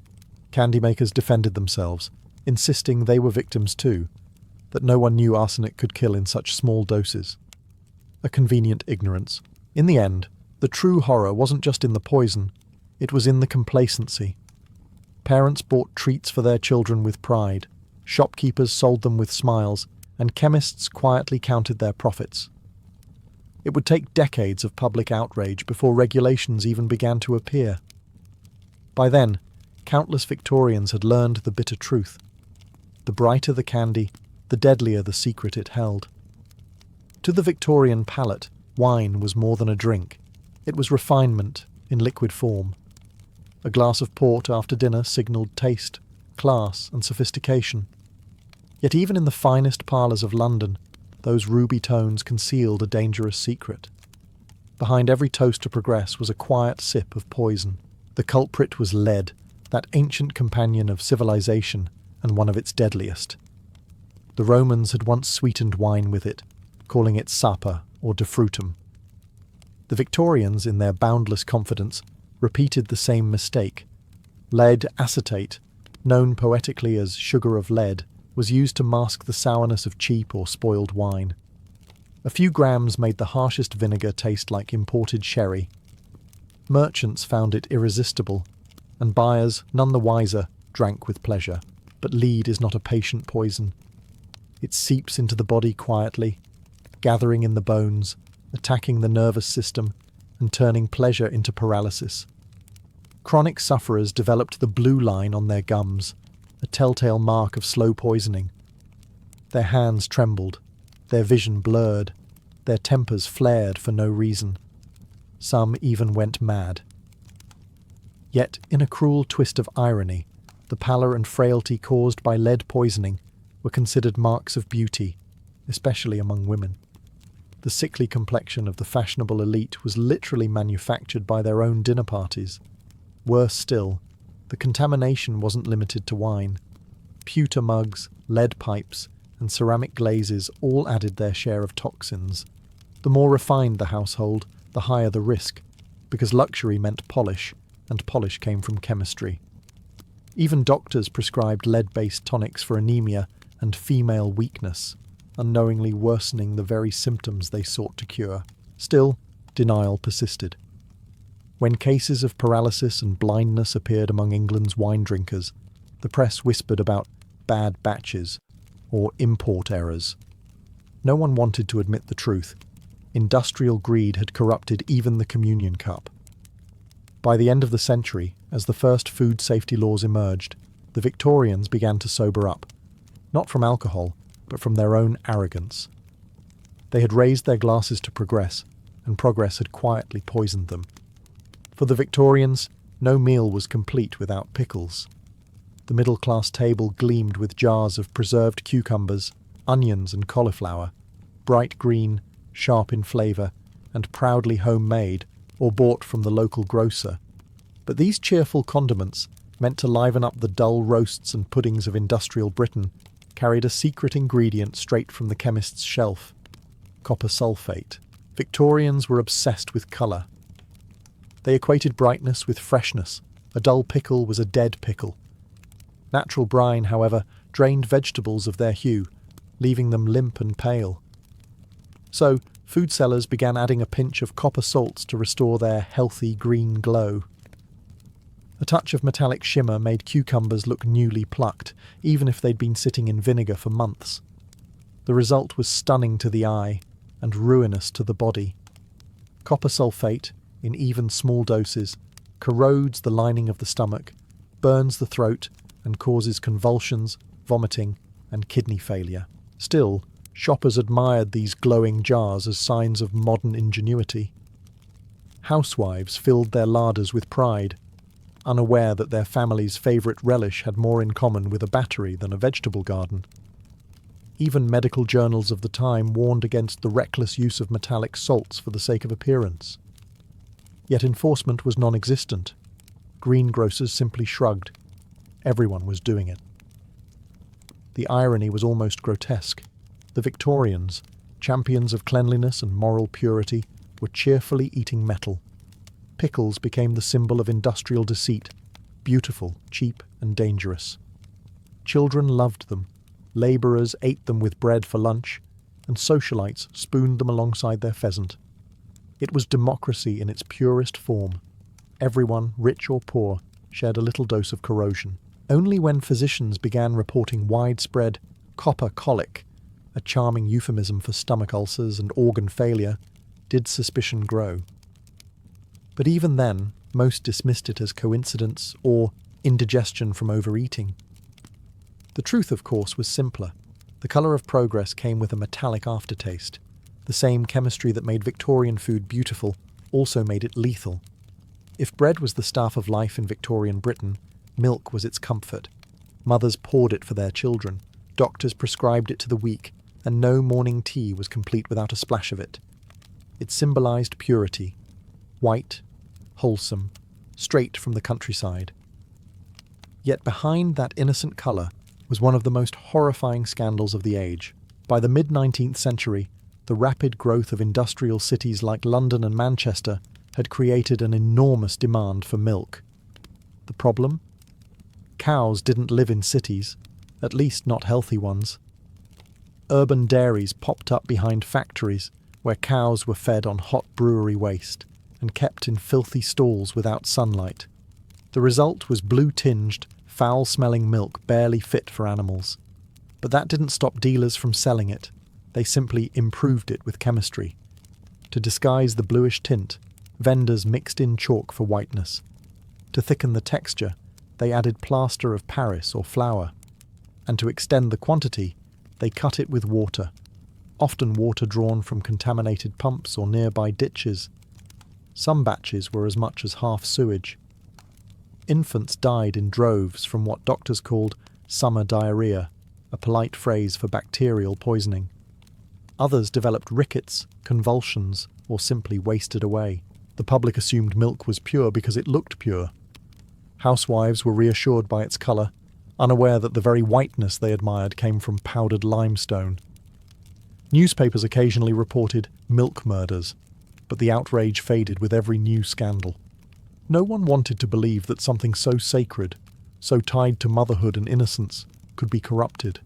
candy makers defended themselves, insisting they were victims too, that no one knew arsenic could kill in such small doses. A convenient ignorance. In the end, the true horror wasn't just in the poison, it was in the complacency. Parents bought treats for their children with pride, shopkeepers sold them with smiles, and chemists quietly counted their profits. It would take decades of public outrage before regulations even began to appear. By then, countless Victorians had learned the bitter truth. The brighter the candy, the deadlier the secret it held. To the Victorian palate, wine was more than a drink. It was refinement in liquid form. A glass of port after dinner signalled taste, class, and sophistication. Yet even in the finest parlours of London, those ruby tones concealed a dangerous secret. Behind every toast to progress was a quiet sip of poison. The culprit was lead, that ancient companion of civilization and one of its deadliest. The Romans had once sweetened wine with it, calling it sapa or defrutum. The Victorians, in their boundless confidence, repeated the same mistake. Lead acetate, known poetically as sugar of lead, was used to mask the sourness of cheap or spoiled wine. A few grams made the harshest vinegar taste like imported sherry. Merchants found it irresistible, and buyers, none the wiser, drank with pleasure. But lead is not a patient poison. It seeps into the body quietly, gathering in the bones, attacking the nervous system, and turning pleasure into paralysis. Chronic sufferers developed the blue line on their gums, a telltale mark of slow poisoning. Their hands trembled, their vision blurred, their tempers flared for no reason. Some even went mad. Yet, in a cruel twist of irony, the pallor and frailty caused by lead poisoning were considered marks of beauty, especially among women. The sickly complexion of the fashionable elite was literally manufactured by their own dinner parties. Worse still, the contamination wasn't limited to wine. Pewter mugs, lead pipes, and ceramic glazes all added their share of toxins. The more refined the household, the higher the risk, because luxury meant polish, and polish came from chemistry. Even doctors prescribed lead-based tonics for anemia and female weakness, unknowingly worsening the very symptoms they sought to cure. Still, denial persisted. When cases of paralysis and blindness appeared among England's wine drinkers, the press whispered about bad batches or import errors. No one wanted to admit the truth. Industrial greed had corrupted even the communion cup. By the end of the century, as the first food safety laws emerged, the Victorians began to sober up, not from alcohol, but from their own arrogance. They had raised their glasses to progress, and progress had quietly poisoned them. For the Victorians, no meal was complete without pickles. The middle-class table gleamed with jars of preserved cucumbers, onions and cauliflower, bright green, sharp in flavour, and proudly homemade or bought from the local grocer. But these cheerful condiments, meant to liven up the dull roasts and puddings of industrial Britain, carried a secret ingredient straight from the chemist's shelf: copper sulfate. Victorians were obsessed with colour. They equated brightness with freshness. A dull pickle was a dead pickle. Natural brine, however, drained vegetables of their hue, leaving them limp and pale. So, food sellers began adding a pinch of copper salts to restore their healthy green glow. A touch of metallic shimmer made cucumbers look newly plucked, even if they'd been sitting in vinegar for months. The result was stunning to the eye and ruinous to the body. Copper sulfate, in even small doses, corrodes the lining of the stomach, burns the throat, and causes convulsions, vomiting, and kidney failure. Still, shoppers admired these glowing jars as signs of modern ingenuity. Housewives filled their larders with pride. unaware that their family's favourite relish had more in common with a battery than a vegetable garden. Even medical journals of the time warned against the reckless use of metallic salts for the sake of appearance. Yet enforcement was non-existent. Greengrocers simply shrugged. Everyone was doing it. The irony was almost grotesque. The Victorians, champions of cleanliness and moral purity, were cheerfully eating metal. Pickles became the symbol of industrial deceit, beautiful, cheap, and dangerous. Children loved them, labourers ate them with bread for lunch, and socialites spooned them alongside their pheasant. It was democracy in its purest form. Everyone, rich or poor, shared a little dose of corrosion. Only when physicians began reporting widespread copper colic, a charming euphemism for stomach ulcers and organ failure, did suspicion grow. But even then, most dismissed it as coincidence or indigestion from overeating. The truth, of course, was simpler. The colour of progress came with a metallic aftertaste. The same chemistry that made Victorian food beautiful also made it lethal. If bread was the staff of life in Victorian Britain, milk was its comfort. Mothers poured it for their children, doctors prescribed it to the weak, and no morning tea was complete without a splash of it. It symbolised purity, white, wholesome, straight from the countryside. Yet behind that innocent colour was one of the most horrifying scandals of the age. By the mid-19th century, the rapid growth of industrial cities like London and Manchester had created an enormous demand for milk. The problem? Cows didn't live in cities, at least not healthy ones. Urban dairies popped up behind factories where cows were fed on hot brewery waste and kept in filthy stalls without sunlight. The result was blue-tinged, foul-smelling milk barely fit for animals. But that didn't stop dealers from selling it. They simply improved it with chemistry. To disguise the bluish tint, vendors mixed in chalk for whiteness. To thicken the texture, they added plaster of Paris or flour. And to extend the quantity, they cut it with water, often water drawn from contaminated pumps or nearby ditches. Some batches were as much as half sewage. Infants died in droves from what doctors called summer diarrhea, a polite phrase for bacterial poisoning. Others developed rickets, convulsions, or simply wasted away. The public assumed milk was pure because it looked pure. Housewives were reassured by its colour, unaware that the very whiteness they admired came from powdered limestone. Newspapers occasionally reported milk murders, but the outrage faded with every new scandal. No one wanted to believe that something so sacred, so tied to motherhood and innocence, could be corrupted.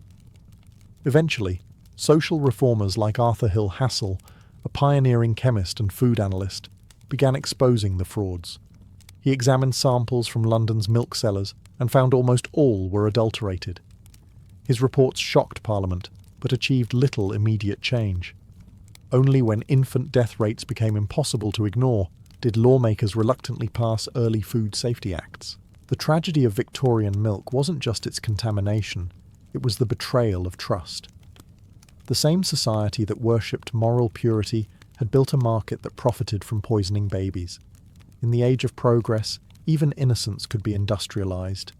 Eventually, social reformers like Arthur Hill Hassell, a pioneering chemist and food analyst, began exposing the frauds. He examined samples from London's milk cellars and found almost all were adulterated. His reports shocked Parliament, but achieved little immediate change. Only when infant death rates became impossible to ignore did lawmakers reluctantly pass early food safety acts. The tragedy of Victorian milk wasn't just its contamination, it was the betrayal of trust. The same society that worshipped moral purity had built a market that profited from poisoning babies. In the age of progress, even innocence could be industrialised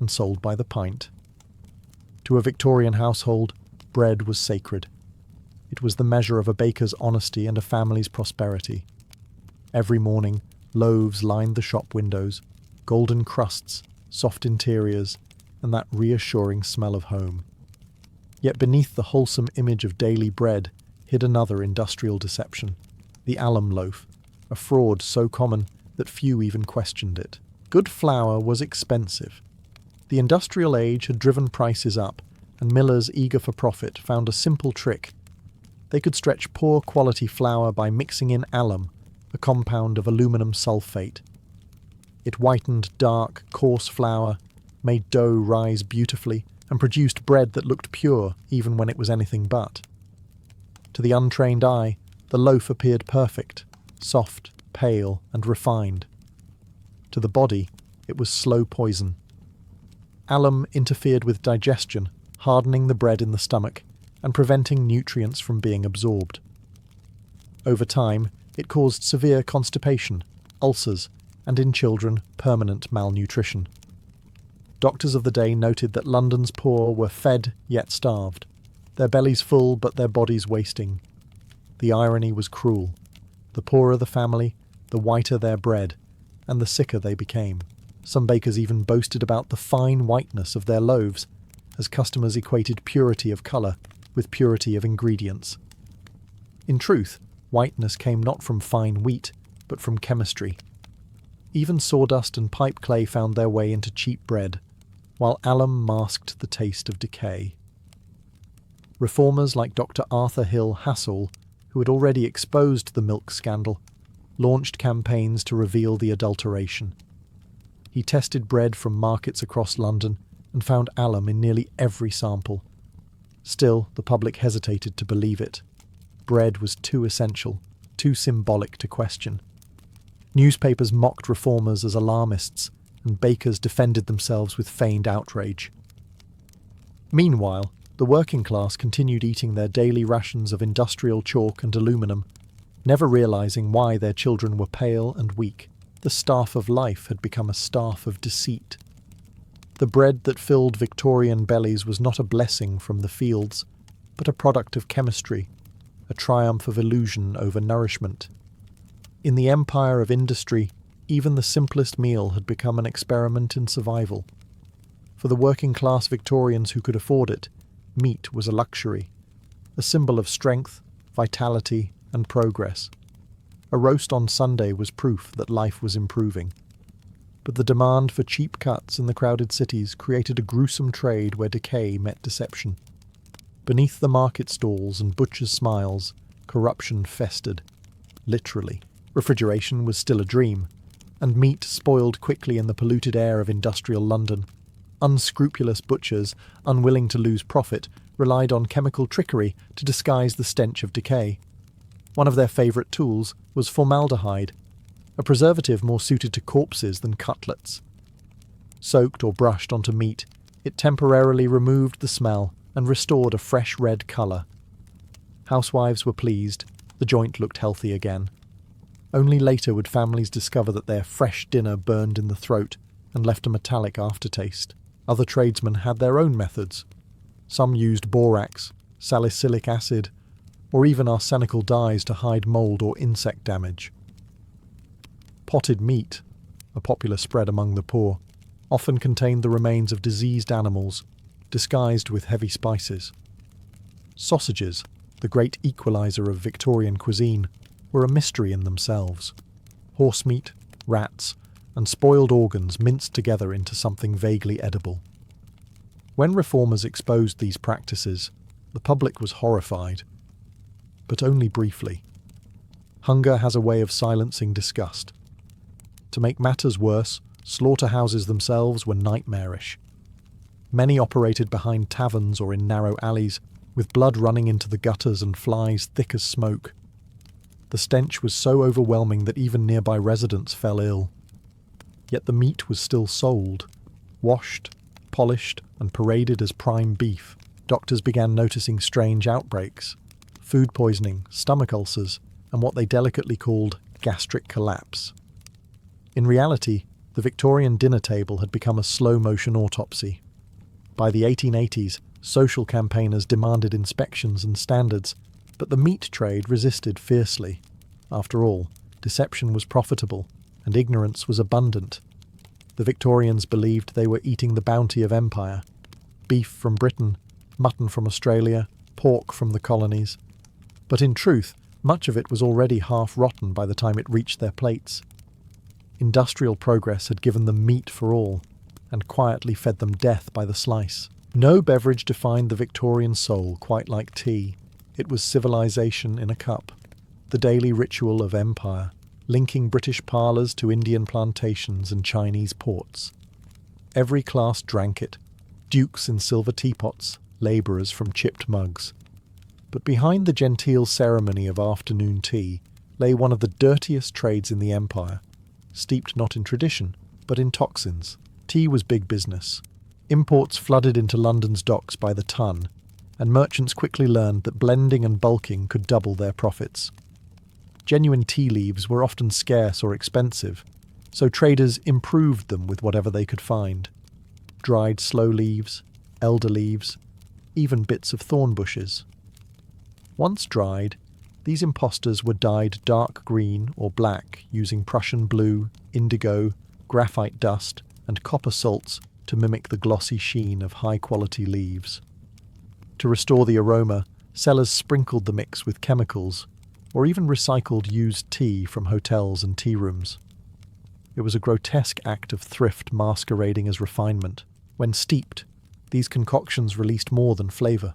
and sold by the pint. To a Victorian household, bread was sacred. It was the measure of a baker's honesty and a family's prosperity. Every morning, loaves lined the shop windows, golden crusts, soft interiors, and that reassuring smell of home. Yet beneath the wholesome image of daily bread hid another industrial deception, the alum loaf, a fraud so common that few even questioned it. Good flour was expensive. The industrial age had driven prices up, and millers eager for profit found a simple trick. They could stretch poor quality flour by mixing in alum, a compound of aluminum sulfate. It whitened dark, coarse flour, made dough rise beautifully, and produced bread that looked pure even when it was anything but. To the untrained eye, the loaf appeared perfect, soft, pale, and refined. To the body, it was slow poison. Alum interfered with digestion, hardening the bread in the stomach and preventing nutrients from being absorbed. Over time, it caused severe constipation, ulcers, and in children, permanent malnutrition. Doctors of the day noted that London's poor were fed yet starved, their bellies full but their bodies wasting. The irony was cruel. The poorer the family, the whiter their bread, and the sicker they became. Some bakers even boasted about the fine whiteness of their loaves, as customers equated purity of colour with purity of ingredients. In truth, whiteness came not from fine wheat, but from chemistry. Even sawdust and pipe clay found their way into cheap bread, while alum masked the taste of decay. Reformers like Dr. Arthur Hill Hassall, who had already exposed the milk scandal, launched campaigns to reveal the adulteration. He tested bread from markets across London and found alum in nearly every sample. Still, the public hesitated to believe it. Bread was too essential, too symbolic to question. Newspapers mocked reformers as alarmists, and bakers defended themselves with feigned outrage. Meanwhile, the working class continued eating their daily rations of industrial chalk and aluminium, never realizing why their children were pale and weak. The staff of life had become a staff of deceit. The bread that filled Victorian bellies was not a blessing from the fields, but a product of chemistry, a triumph of illusion over nourishment. In the empire of industry, even the simplest meal had become an experiment in survival. For the working-class Victorians who could afford it, meat was a luxury, a symbol of strength, vitality, and progress. A roast on Sunday was proof that life was improving. But the demand for cheap cuts in the crowded cities created a gruesome trade where decay met deception. Beneath the market stalls and butchers' smiles, corruption festered. Literally. Refrigeration was still a dream, and meat spoiled quickly in the polluted air of industrial London. Unscrupulous butchers, unwilling to lose profit, relied on chemical trickery to disguise the stench of decay. One of their favourite tools was formaldehyde, a preservative more suited to corpses than cutlets. Soaked or brushed onto meat, it temporarily removed the smell and restored a fresh red colour. Housewives were pleased, the joint looked healthy again. Only later would families discover that their fresh dinner burned in the throat and left a metallic aftertaste. Other tradesmen had their own methods. Some used borax, salicylic acid, or even arsenical dyes to hide mould or insect damage. Potted meat, a popular spread among the poor, often contained the remains of diseased animals, disguised with heavy spices. Sausages, the great equaliser of Victorian cuisine, were a mystery in themselves. Horsemeat, rats, and spoiled organs minced together into something vaguely edible. When reformers exposed these practices, the public was horrified, but only briefly. Hunger has a way of silencing disgust. To make matters worse, slaughterhouses themselves were nightmarish. Many operated behind taverns or in narrow alleys, with blood running into the gutters and flies thick as smoke. The stench was so overwhelming that even nearby residents fell ill. Yet the meat was still sold, washed, polished, and paraded as prime beef. Doctors began noticing strange outbreaks: food poisoning, stomach ulcers, and what they delicately called gastric collapse. In reality, the Victorian dinner table had become a slow-motion autopsy. By the 1880s, social campaigners demanded inspections and standards, but the meat trade resisted fiercely. After all, deception was profitable, and ignorance was abundant. The Victorians believed they were eating the bounty of empire: beef from Britain, mutton from Australia, pork from the colonies. But in truth, much of it was already half rotten by the time it reached their plates. Industrial progress had given them meat for all, and quietly fed them death by the slice. No beverage defined the Victorian soul quite like tea. It was civilization in a cup, the daily ritual of empire, linking British parlours to Indian plantations and Chinese ports. Every class drank it, dukes in silver teapots, labourers from chipped mugs. But behind the genteel ceremony of afternoon tea lay one of the dirtiest trades in the empire, steeped not in tradition, but in toxins. Tea was big business. Imports flooded into London's docks by the ton, and merchants quickly learned that blending and bulking could double their profits. Genuine tea leaves were often scarce or expensive, so traders improved them with whatever they could find. Dried sloe leaves, elder leaves, even bits of thorn bushes. Once dried, these impostors were dyed dark green or black using Prussian blue, indigo, graphite dust, and copper salts to mimic the glossy sheen of high-quality leaves. To restore the aroma, sellers sprinkled the mix with chemicals, or even recycled used tea from hotels and tea rooms. It was a grotesque act of thrift masquerading as refinement. When steeped, these concoctions released more than flavour.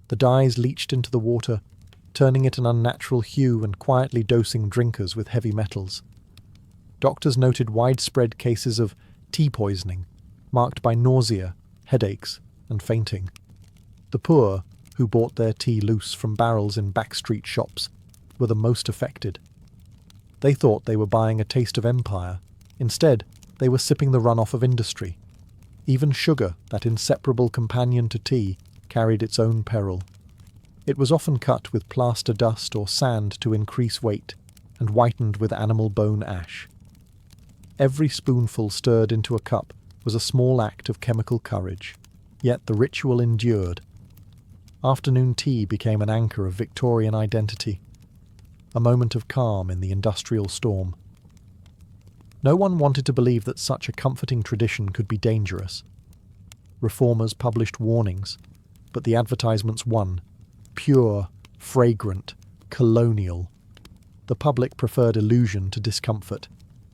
The dyes leached into the water, turning it an unnatural hue and quietly dosing drinkers with heavy metals. Doctors noted widespread cases of tea poisoning, marked by nausea, headaches, and fainting. The poor, who bought their tea loose from barrels in backstreet shops, were the most affected. They thought they were buying a taste of empire. Instead, they were sipping the runoff of industry. Even sugar, that inseparable companion to tea, carried its own peril. It was often cut with plaster dust or sand to increase weight, and whitened with animal bone ash. Every spoonful stirred into a cup was a small act of chemical courage, yet the ritual endured. Afternoon tea became an anchor of Victorian identity, a moment of calm in the industrial storm. No one wanted to believe that such a comforting tradition could be dangerous. Reformers published warnings, but the advertisements won. Pure, fragrant, colonial. The public preferred illusion to discomfort.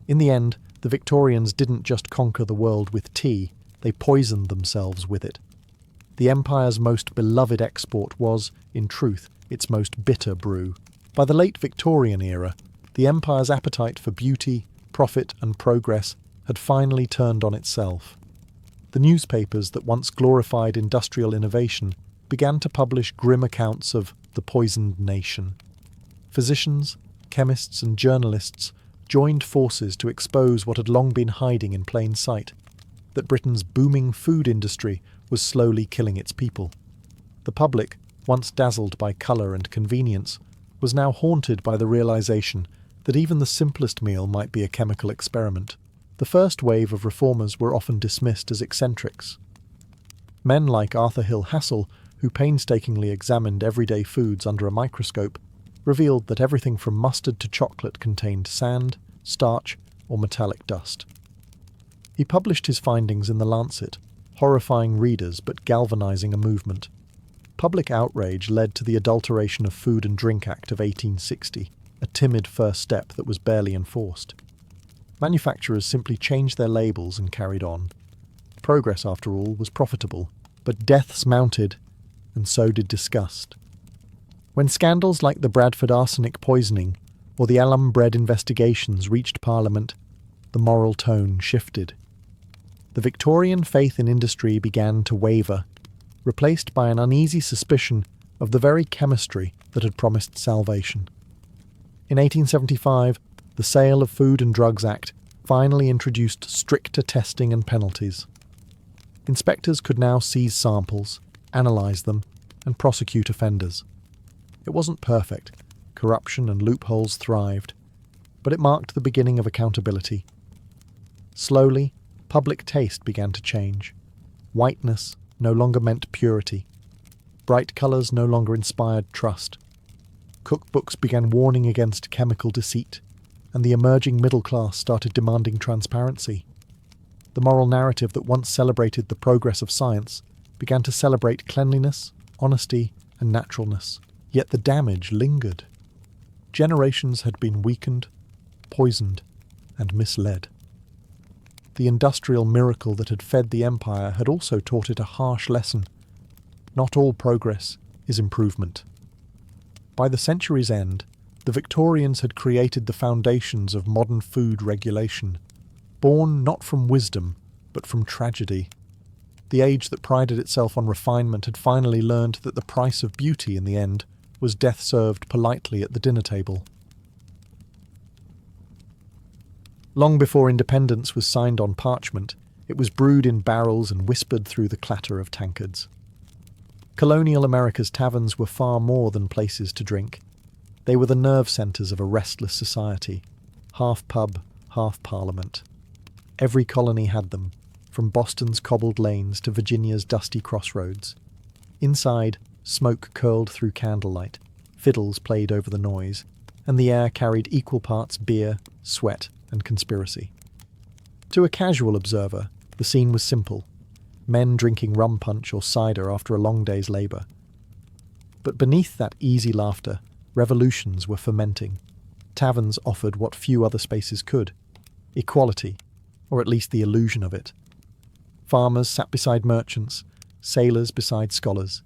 In the end, the Victorians didn't just conquer the world with tea, they poisoned themselves with it. The empire's most beloved export was, in truth, its most bitter brew. By the late Victorian era, the empire's appetite for beauty, profit, and progress had finally turned on itself. The newspapers that once glorified industrial innovation began to publish grim accounts of the poisoned nation. Physicians, chemists, and journalists joined forces to expose what had long been hiding in plain sight, that Britain's booming food industry was slowly killing its people. The public, once dazzled by colour and convenience, was now haunted by the realization that even the simplest meal might be a chemical experiment. The first wave of reformers were often dismissed as eccentrics. Men like Arthur Hill Hassell, who painstakingly examined everyday foods under a microscope, revealed that everything from mustard to chocolate contained sand, starch, or metallic dust. He published his findings in The Lancet, horrifying readers but galvanizing a movement. Public outrage led to the Adulteration of Food and Drink Act of 1860, a timid first step that was barely enforced. Manufacturers simply changed their labels and carried on. Progress, after all, was profitable, but deaths mounted, and so did disgust. When scandals like the Bradford arsenic poisoning or the alum bread investigations reached Parliament, the moral tone shifted. The Victorian faith in industry began to waver, replaced by an uneasy suspicion of the very chemistry that had promised salvation. In 1875, the Sale of Food and Drugs Act finally introduced stricter testing and penalties. Inspectors could now seize samples, analyse them, and prosecute offenders. It wasn't perfect, corruption and loopholes thrived, but it marked the beginning of accountability. Slowly, public taste began to change. Whiteness no longer meant purity. Bright colours no longer inspired trust. Cookbooks began warning against chemical deceit, and the emerging middle class started demanding transparency. The moral narrative that once celebrated the progress of science began to celebrate cleanliness, honesty, and naturalness. Yet the damage lingered. Generations had been weakened, poisoned, and misled. The industrial miracle that had fed the empire had also taught it a harsh lesson. Not all progress is improvement. By the century's end, the Victorians had created the foundations of modern food regulation, born not from wisdom, but from tragedy. The age that prided itself on refinement had finally learned that the price of beauty, in the end, was death served politely at the dinner table. Long before independence was signed on parchment, it was brewed in barrels and whispered through the clatter of tankards. Colonial America's taverns were far more than places to drink. They were the nerve centres of a restless society, half pub, half parliament. Every colony had them, from Boston's cobbled lanes to Virginia's dusty crossroads. Inside, smoke curled through candlelight, fiddles played over the noise, and the air carried equal parts beer, sweat, and conspiracy. To a casual observer, the scene was simple: men drinking rum punch or cider after a long day's labour. But beneath that easy laughter, revolutions were fermenting. Taverns offered what few other spaces could: equality, or at least the illusion of it. Farmers sat beside merchants, sailors beside scholars.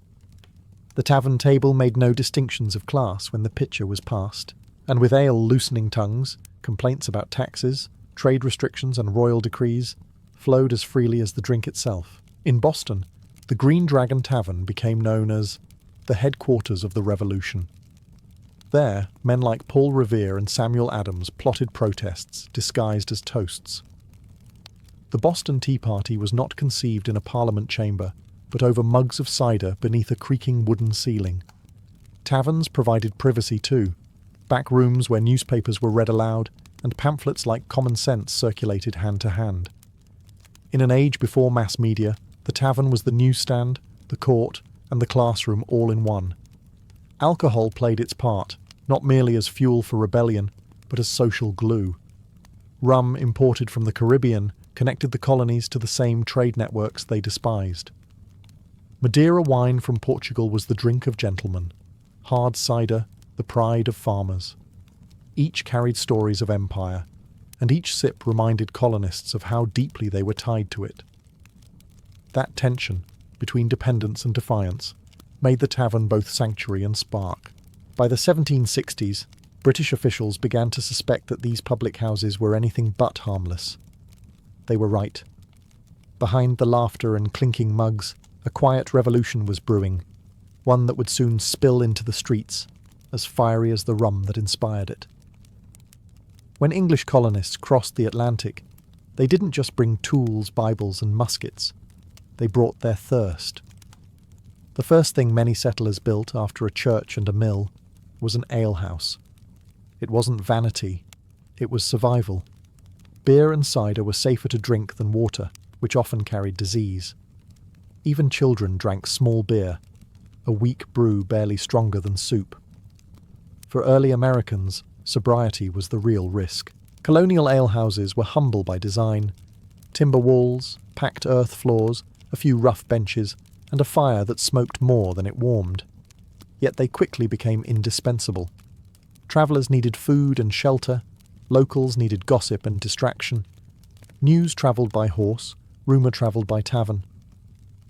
The tavern table made no distinctions of class when the pitcher was passed, and with ale loosening tongues, complaints about taxes, trade restrictions and royal decrees flowed as freely as the drink itself. In Boston, the Green Dragon Tavern became known as the headquarters of the Revolution. There, men like Paul Revere and Samuel Adams plotted protests disguised as toasts. The Boston Tea Party was not conceived in a parliament chamber, but over mugs of cider beneath a creaking wooden ceiling. Taverns provided privacy too, back rooms where newspapers were read aloud, and pamphlets like Common Sense circulated hand to hand. In an age before mass media, the tavern was the newsstand, the court, and the classroom all in one. Alcohol played its part, not merely as fuel for rebellion, but as social glue. Rum imported from the Caribbean connected the colonies to the same trade networks they despised. Madeira wine from Portugal was the drink of gentlemen, hard cider, the pride of farmers. Each carried stories of empire, and each sip reminded colonists of how deeply they were tied to it. That tension, between dependence and defiance, made the tavern both sanctuary and spark. By the 1760s, British officials began to suspect that these public houses were anything but harmless. They were right. Behind the laughter and clinking mugs, a quiet revolution was brewing, one that would soon spill into the streets, as fiery as the rum that inspired it. When English colonists crossed the Atlantic, they didn't just bring tools, Bibles, and muskets. They brought their thirst. The first thing many settlers built after a church and a mill was an alehouse. It wasn't vanity, it was survival. Beer and cider were safer to drink than water, which often carried disease. Even children drank small beer, a weak brew barely stronger than soup. For early Americans, sobriety was the real risk. Colonial alehouses were humble by design: timber walls, packed earth floors, a few rough benches, and a fire that smoked more than it warmed. Yet they quickly became indispensable. Travellers needed food and shelter, locals needed gossip and distraction. News travelled by horse, rumour travelled by tavern.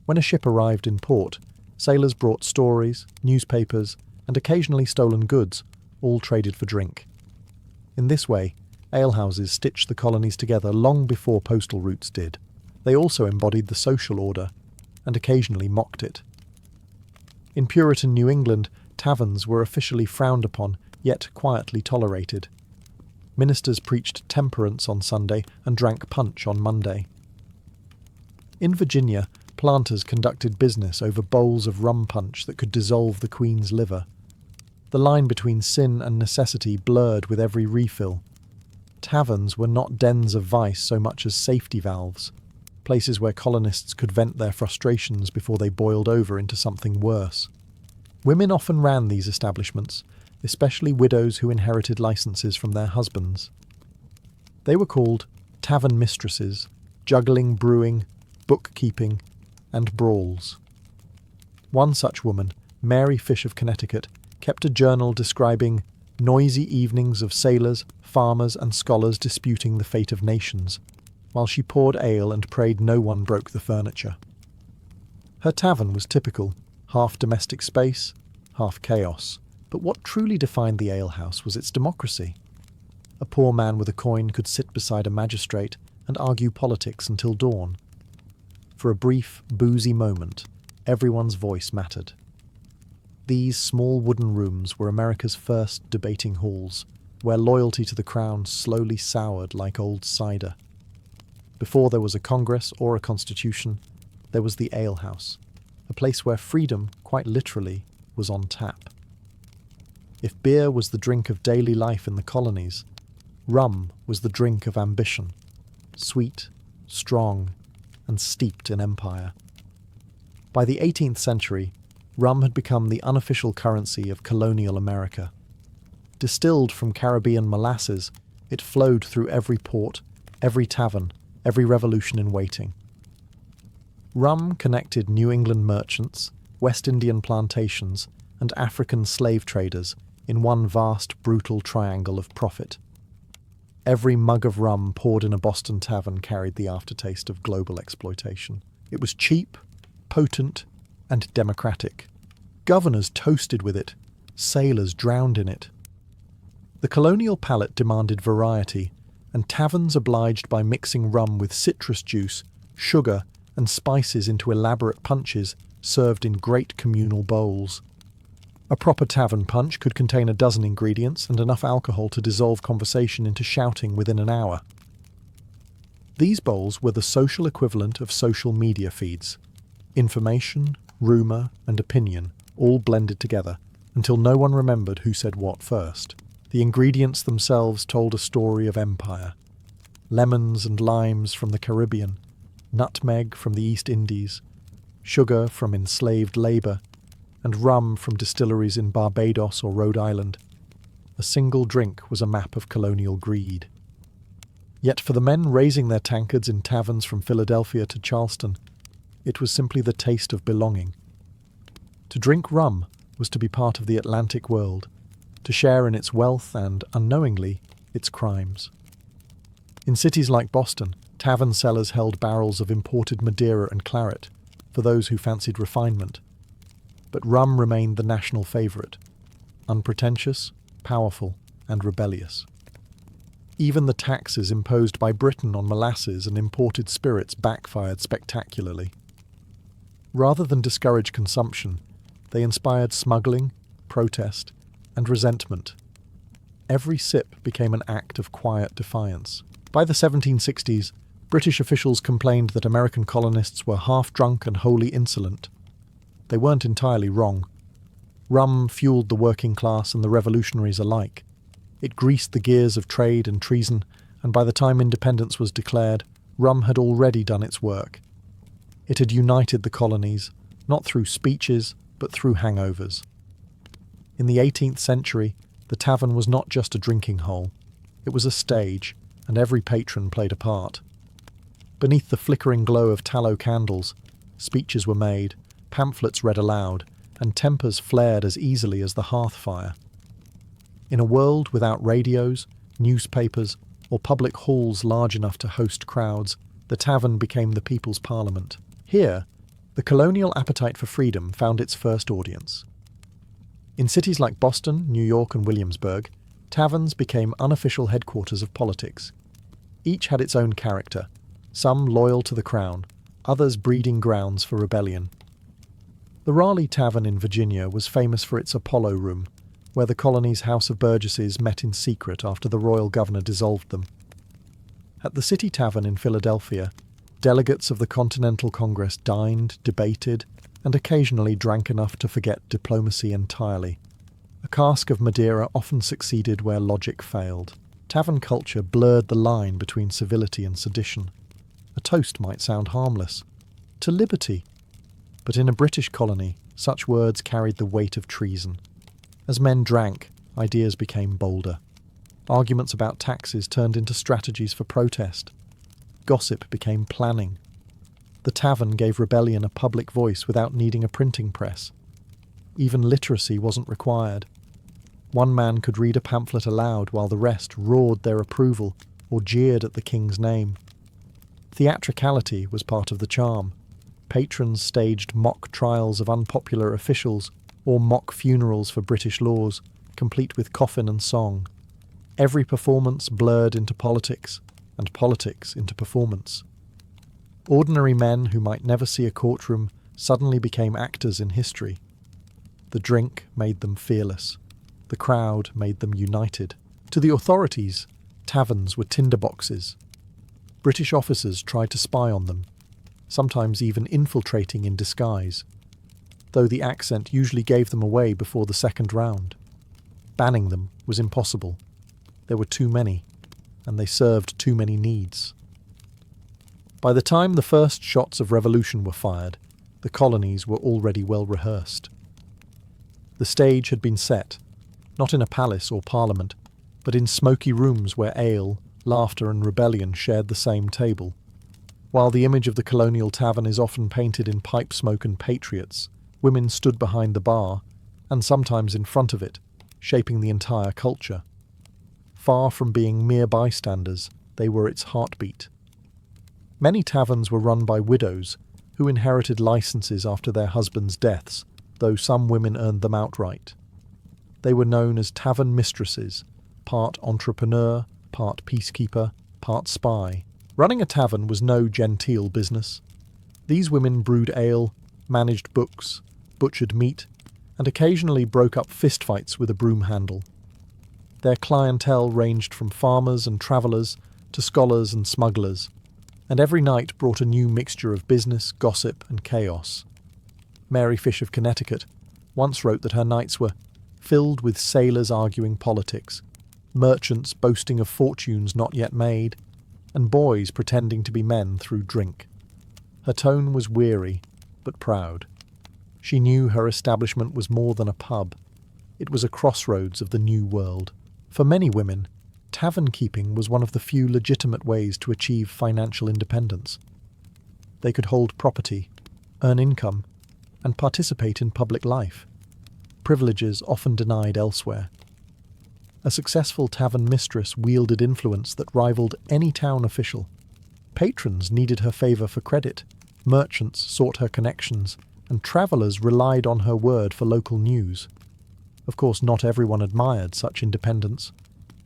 When a ship arrived in port, sailors brought stories, newspapers, and occasionally stolen goods, all traded for drink. In this way, alehouses stitched the colonies together long before postal routes did. They also embodied the social order, and occasionally mocked it. In Puritan New England, taverns were officially frowned upon, yet quietly tolerated. Ministers preached temperance on Sunday and drank punch on Monday. In Virginia, planters conducted business over bowls of rum punch that could dissolve the Queen's liver. The line between sin and necessity blurred with every refill. Taverns were not dens of vice so much as safety valves, places where colonists could vent their frustrations before they boiled over into something worse. Women often ran these establishments, especially widows who inherited licenses from their husbands. They were called tavern mistresses, juggling brewing, bookkeeping, and brawls. One such woman, Mary Fish of Connecticut, kept a journal describing noisy evenings of sailors, farmers, and scholars disputing the fate of nations, while she poured ale and prayed no one broke the furniture. Her tavern was typical, half domestic space, half chaos. But what truly defined the alehouse was its democracy. A poor man with a coin could sit beside a magistrate and argue politics until dawn. For a brief, boozy moment, everyone's voice mattered. These small wooden rooms were America's first debating halls, where loyalty to the crown slowly soured like old cider. Before there was a Congress or a Constitution, there was the alehouse, a place where freedom, quite literally, was on tap. If beer was the drink of daily life in the colonies, Rum was the drink of ambition, sweet, strong, and steeped in empire. By the 18th century, rum had become the unofficial currency of colonial America. Distilled from Caribbean molasses, it flowed through every port, every tavern, every revolution in waiting. Rum connected New England merchants, West Indian plantations, and African slave traders in one vast, brutal triangle of profit. Every mug of rum poured in a Boston tavern carried the aftertaste of global exploitation. It was cheap, potent, and democratic. Governors toasted with it, sailors drowned in it. The colonial palate demanded variety, and taverns obliged by mixing rum with citrus juice, sugar, and spices into elaborate punches served in great communal bowls. A proper tavern punch could contain a dozen ingredients and enough alcohol to dissolve conversation into shouting within an hour. These bowls were the social equivalent of social media feeds. Information, rumour, and opinion all blended together until no one remembered who said what first. The ingredients themselves told a story of empire. Lemons and limes from the Caribbean, nutmeg from the East Indies, sugar from enslaved labour, and rum from distilleries in Barbados or Rhode Island. A single drink was a map of colonial greed. Yet for the men raising their tankards in taverns from Philadelphia to Charleston, it was simply the taste of belonging. To drink rum was to be part of the Atlantic world, to share in its wealth and, unknowingly, its crimes. In cities like Boston, tavern cellars held barrels of imported Madeira and claret for those who fancied refinement. But rum remained the national favourite, unpretentious, powerful, and rebellious. Even the taxes imposed by Britain on molasses and imported spirits backfired spectacularly. Rather than discourage consumption, they inspired smuggling, protest, and resentment. Every sip became an act of quiet defiance. By the 1760s, British officials complained that American colonists were half-drunk and wholly insolent. They weren't entirely wrong. Rum fueled the working class and the revolutionaries alike. It greased the gears of trade and treason, and by the time independence was declared, rum had already done its work. It had united the colonies, not through speeches, but through hangovers. In the 18th century, the tavern was not just a drinking hole. It was a stage, and every patron played a part. Beneath the flickering glow of tallow candles, speeches were made, pamphlets read aloud, and tempers flared as easily as the hearth fire. In a world without radios, newspapers, or public halls large enough to host crowds, the tavern became the people's parliament. Here, the colonial appetite for freedom found its first audience. In cities like Boston, New York, and Williamsburg, taverns became unofficial headquarters of politics. Each had its own character, some loyal to the crown, others breeding grounds for rebellion. The Raleigh Tavern in Virginia was famous for its Apollo Room, where the colony's House of Burgesses met in secret after the royal governor dissolved them. At the City Tavern in Philadelphia, delegates of the Continental Congress dined, debated, and occasionally drank enough to forget diplomacy entirely. A cask of Madeira often succeeded where logic failed. Tavern culture blurred the line between civility and sedition. A toast might sound harmless. To liberty. But in a British colony, such words carried the weight of treason. As men drank, ideas became bolder. Arguments about taxes turned into strategies for protest. Gossip became planning. The tavern gave rebellion a public voice without needing a printing press. Even literacy wasn't required. One man could read a pamphlet aloud while the rest roared their approval or jeered at the king's name. Theatricality was part of the charm. Patrons staged mock trials of unpopular officials or mock funerals for British laws, complete with coffin and song. Every performance blurred into politics, and politics into performance. Ordinary men who might never see a courtroom suddenly became actors in history. The drink made them fearless. The crowd made them united. To the authorities, taverns were tinderboxes. British officers tried to spy on them, sometimes even infiltrating in disguise, though the accent usually gave them away before the second round. Banning them was impossible. There were too many. and they served too many needs. By the time the first shots of revolution were fired, the colonies were already well rehearsed. The stage had been set, not in a palace or parliament, but in smoky rooms where ale, laughter and rebellion shared the same table. While the image of the colonial tavern is often painted in pipe smoke and patriots, women stood behind the bar, and sometimes in front of it, shaping the entire culture. Far from being mere bystanders, they were its heartbeat. Many taverns were run by widows, who inherited licenses after their husbands' deaths, though some women earned them outright. They were known as tavern mistresses, part entrepreneur, part peacekeeper, part spy. Running a tavern was no genteel business. These women brewed ale, managed books, butchered meat, and occasionally broke up fistfights with a broom handle. Their clientele ranged from farmers and travellers to scholars and smugglers, and every night brought a new mixture of business, gossip, and chaos. Mary Fish of Connecticut once wrote that her nights were filled with sailors arguing politics, merchants boasting of fortunes not yet made, and boys pretending to be men through drink. Her tone was weary, but proud. She knew her establishment was more than a pub. It was a crossroads of the new world. For many women, tavern keeping was one of the few legitimate ways to achieve financial independence. They could hold property, earn income, and participate in public life, privileges often denied elsewhere. A successful tavern mistress wielded influence that rivaled any town official. Patrons needed her favour for credit, merchants sought her connections, and travellers relied on her word for local news. Of course, not everyone admired such independence.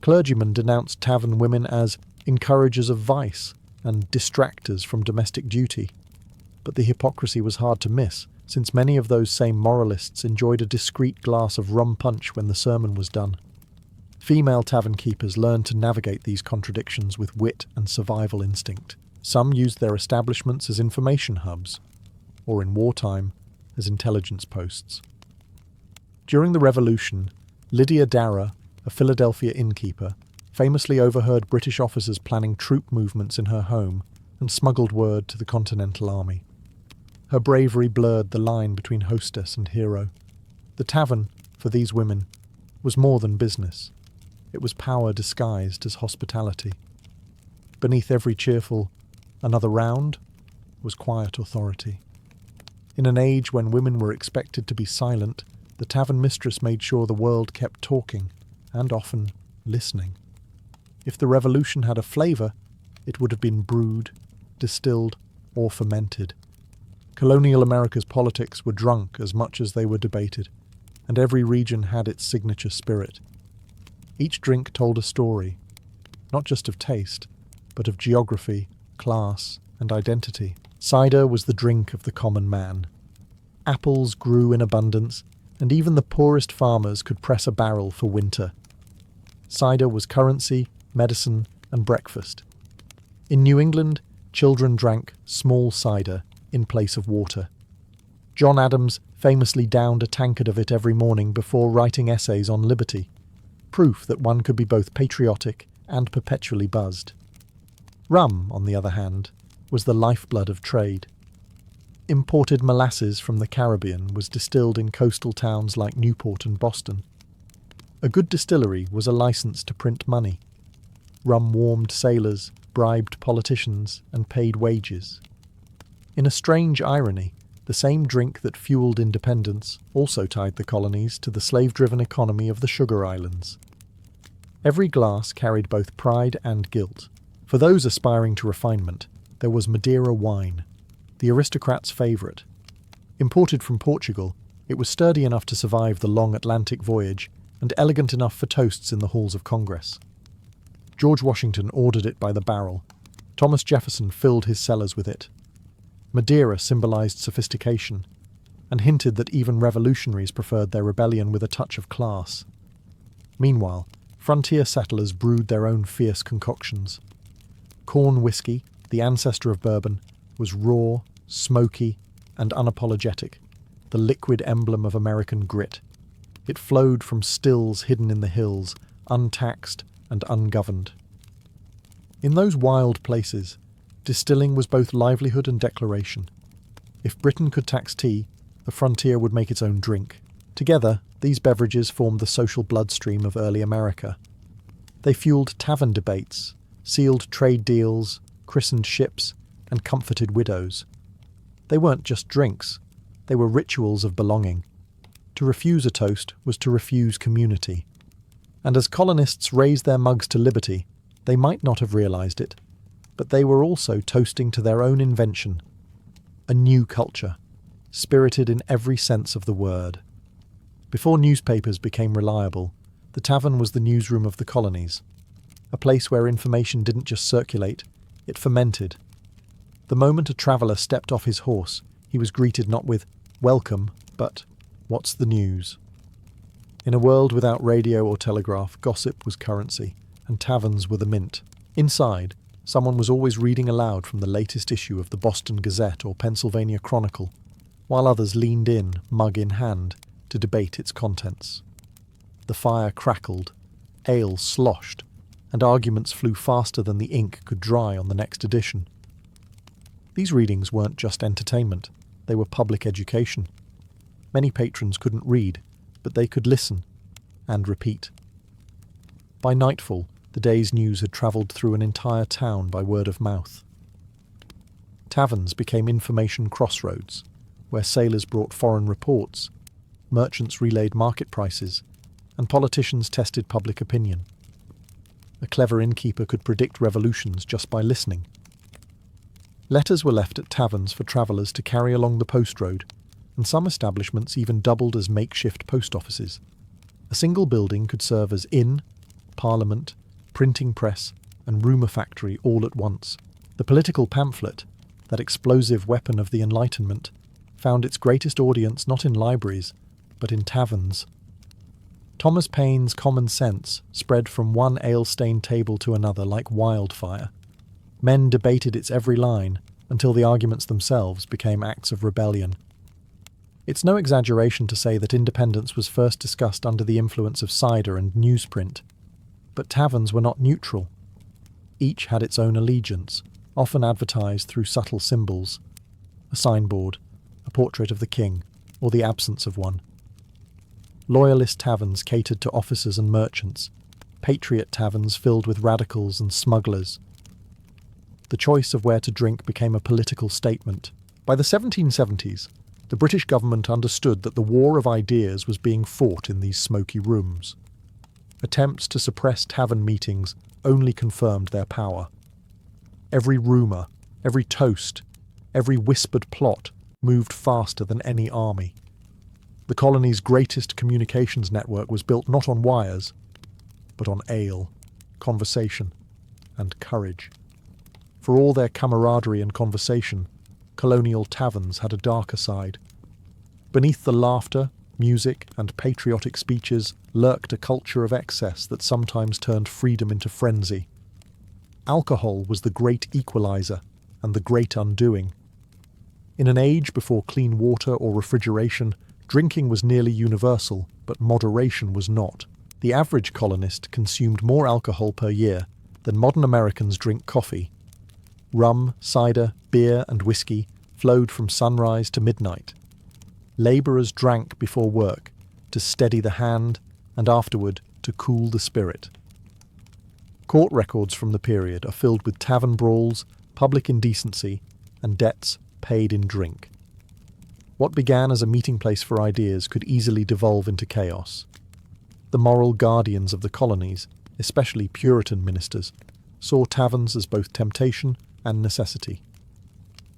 Clergymen denounced tavern women as encouragers of vice and distractors from domestic duty. But the hypocrisy was hard to miss, since many of those same moralists enjoyed a discreet glass of rum punch when the sermon was done. Female tavern keepers learned to navigate these contradictions with wit and survival instinct. Some used their establishments as information hubs, or in wartime, as intelligence posts. During the Revolution, Lydia Darrah, a Philadelphia innkeeper, famously overheard British officers planning troop movements in her home and smuggled word to the Continental Army. Her bravery blurred the line between hostess and hero. The tavern, for these women, was more than business. It was power disguised as hospitality. Beneath every cheerful "another round" was quiet authority. In an age when women were expected to be silent, the tavern mistress made sure the world kept talking, and often listening. If the revolution had a flavour, it would have been brewed, distilled, or fermented. Colonial America's politics were drunk as much as they were debated, and every region had its signature spirit. Each drink told a story, not just of taste, but of geography, class, and identity. Cider was the drink of the common man. Apples grew in abundance, and even the poorest farmers could press a barrel for winter. Cider was currency, medicine, and breakfast. In New England, children drank small cider in place of water. John Adams famously downed a tankard of it every morning before writing essays on liberty, proof that one could be both patriotic and perpetually buzzed. Rum, on the other hand, was the lifeblood of trade. Imported molasses from the Caribbean was distilled in coastal towns like Newport and Boston. A good distillery was a license to print money. Rum warmed sailors, bribed politicians, and paid wages. In a strange irony, the same drink that fueled independence also tied the colonies to the slave-driven economy of the Sugar Islands. Every glass carried both pride and guilt. For those aspiring to refinement, there was Madeira wine, the aristocrat's favourite. Imported from Portugal, it was sturdy enough to survive the long Atlantic voyage and elegant enough for toasts in the halls of Congress. George Washington ordered it by the barrel. Thomas Jefferson filled his cellars with it. Madeira symbolised sophistication, and hinted that even revolutionaries preferred their rebellion with a touch of class. Meanwhile, frontier settlers brewed their own fierce concoctions. Corn whiskey, the ancestor of bourbon, was raw, smoky, and unapologetic, the liquid emblem of American grit. It flowed from stills hidden in the hills, untaxed and ungoverned. In those wild places, distilling was both livelihood and declaration. If Britain could tax tea, the frontier would make its own drink. Together, these beverages formed the social bloodstream of early America. They fueled tavern debates, sealed trade deals, christened ships, and comforted widows. They weren't just drinks, they were rituals of belonging. To refuse a toast was to refuse community. And as colonists raised their mugs to liberty, they might not have realised it, but they were also toasting to their own invention, a new culture, spirited in every sense of the word. Before newspapers became reliable, the tavern was the newsroom of the colonies, a place where information didn't just circulate, it fermented. The moment a traveller stepped off his horse, he was greeted not with "welcome," but "what's the news?" In a world without radio or telegraph, gossip was currency, and taverns were the mint. Inside, someone was always reading aloud from the latest issue of the Boston Gazette or Pennsylvania Chronicle, while others leaned in, mug in hand, to debate its contents. The fire crackled, ale sloshed, and arguments flew faster than the ink could dry on the next edition. These readings weren't just entertainment, they were public education. Many patrons couldn't read, but they could listen and repeat. By nightfall, the day's news had travelled through an entire town by word of mouth. Taverns became information crossroads, where sailors brought foreign reports, merchants relayed market prices, and politicians tested public opinion. A clever innkeeper could predict revolutions just by listening. Letters were left at taverns for travellers to carry along the post road, and some establishments even doubled as makeshift post offices. A single building could serve as inn, parliament, printing press, and rumour factory all at once. The political pamphlet, that explosive weapon of the Enlightenment, found its greatest audience not in libraries, but in taverns. Thomas Paine's common sense spread from one ale-stained table to another like wildfire. Men debated its every line until the arguments themselves became acts of rebellion. It's no exaggeration to say that independence was first discussed under the influence of cider and newsprint. But taverns were not neutral. Each had its own allegiance, often advertised through subtle symbols. A signboard, a portrait of the king, or the absence of one. Loyalist taverns catered to officers and merchants, patriot taverns filled with radicals and smugglers. The choice of where to drink became a political statement. By the 1770s, the British government understood that the war of ideas was being fought in these smoky rooms. Attempts to suppress tavern meetings only confirmed their power. Every rumour, every toast, every whispered plot moved faster than any army. The colony's greatest communications network was built not on wires, but on ale, conversation, and courage. For all their camaraderie and conversation, colonial taverns had a darker side. Beneath the laughter, music, and patriotic speeches lurked a culture of excess that sometimes turned freedom into frenzy. Alcohol was the great equalizer and the great undoing. In an age before clean water or refrigeration, drinking was nearly universal, but moderation was not. The average colonist consumed more alcohol per year than modern Americans drink coffee. Rum, cider, beer, and whiskey flowed from sunrise to midnight. Labourers drank before work, to steady the hand, and afterward to cool the spirit. Court records from the period are filled with tavern brawls, public indecency, and debts paid in drink. What began as a meeting place for ideas could easily devolve into chaos. The moral guardians of the colonies, especially Puritan ministers, saw taverns as both temptation and necessity.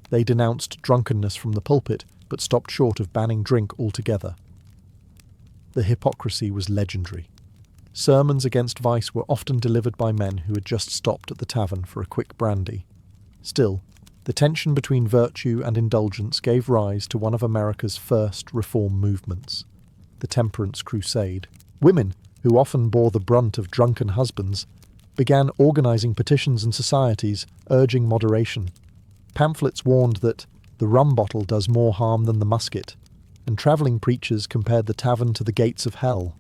They denounced drunkenness from the pulpit, but stopped short of banning drink altogether. The hypocrisy was legendary. Sermons against vice were often delivered by men who had just stopped at the tavern for a quick brandy. Still, the tension between virtue and indulgence gave rise to one of America's first reform movements, the Temperance Crusade. Women, who often bore the brunt of drunken husbands, began organising petitions and societies urging moderation. Pamphlets warned that the rum bottle does more harm than the musket, and travelling preachers compared the tavern to the gates of hell.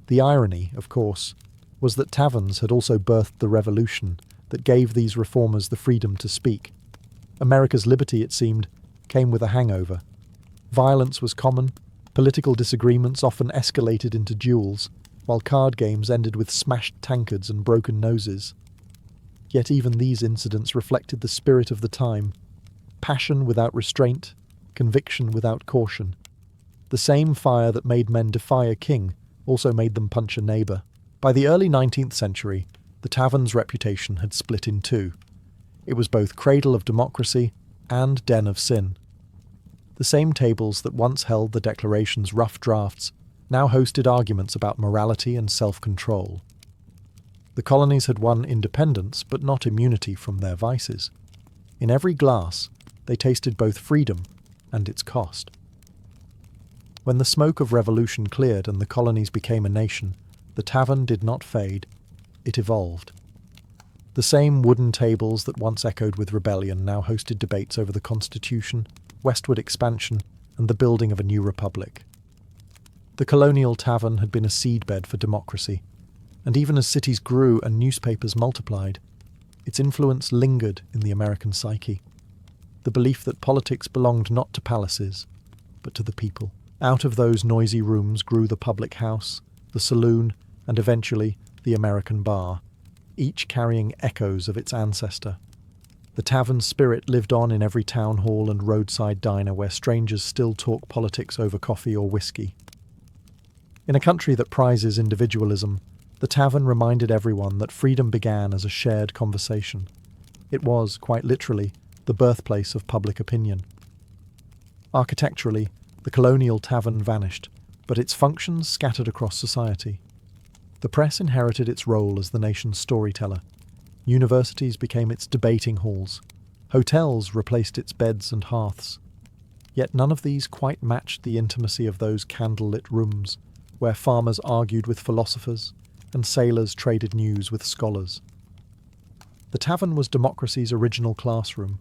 The irony, of course, was that taverns had also birthed the revolution that gave these reformers the freedom to speak. America's liberty, it seemed, came with a hangover. Violence was common, political disagreements often escalated into duels, while card games ended with smashed tankards and broken noses. Yet even these incidents reflected the spirit of the time: passion without restraint, conviction without caution. The same fire that made men defy a king also made them punch a neighbour. By the early 19th century, the tavern's reputation had split in two. It was both cradle of democracy and den of sin. The same tables that once held the Declaration's rough drafts now hosted arguments about morality and self-control. The colonies had won independence, but not immunity from their vices. In every glass, they tasted both freedom and its cost. When the smoke of revolution cleared and the colonies became a nation, the tavern did not fade, it evolved. The same wooden tables that once echoed with rebellion now hosted debates over the Constitution, westward expansion, and the building of a new republic. The colonial tavern had been a seedbed for democracy, and even as cities grew and newspapers multiplied, its influence lingered in the American psyche. The belief that politics belonged not to palaces, but to the people. Out of those noisy rooms grew the public house, the saloon, and eventually the American bar, each carrying echoes of its ancestor. The tavern spirit lived on in every town hall and roadside diner where strangers still talk politics over coffee or whiskey. In a country that prizes individualism, the tavern reminded everyone that freedom began as a shared conversation. It was, quite literally, the birthplace of public opinion. Architecturally, the colonial tavern vanished, but its functions scattered across society. The press inherited its role as the nation's storyteller. Universities became its debating halls. Hotels replaced its beds and hearths. Yet none of these quite matched the intimacy of those candlelit rooms, where farmers argued with philosophers and sailors traded news with scholars. The tavern was democracy's original classroom,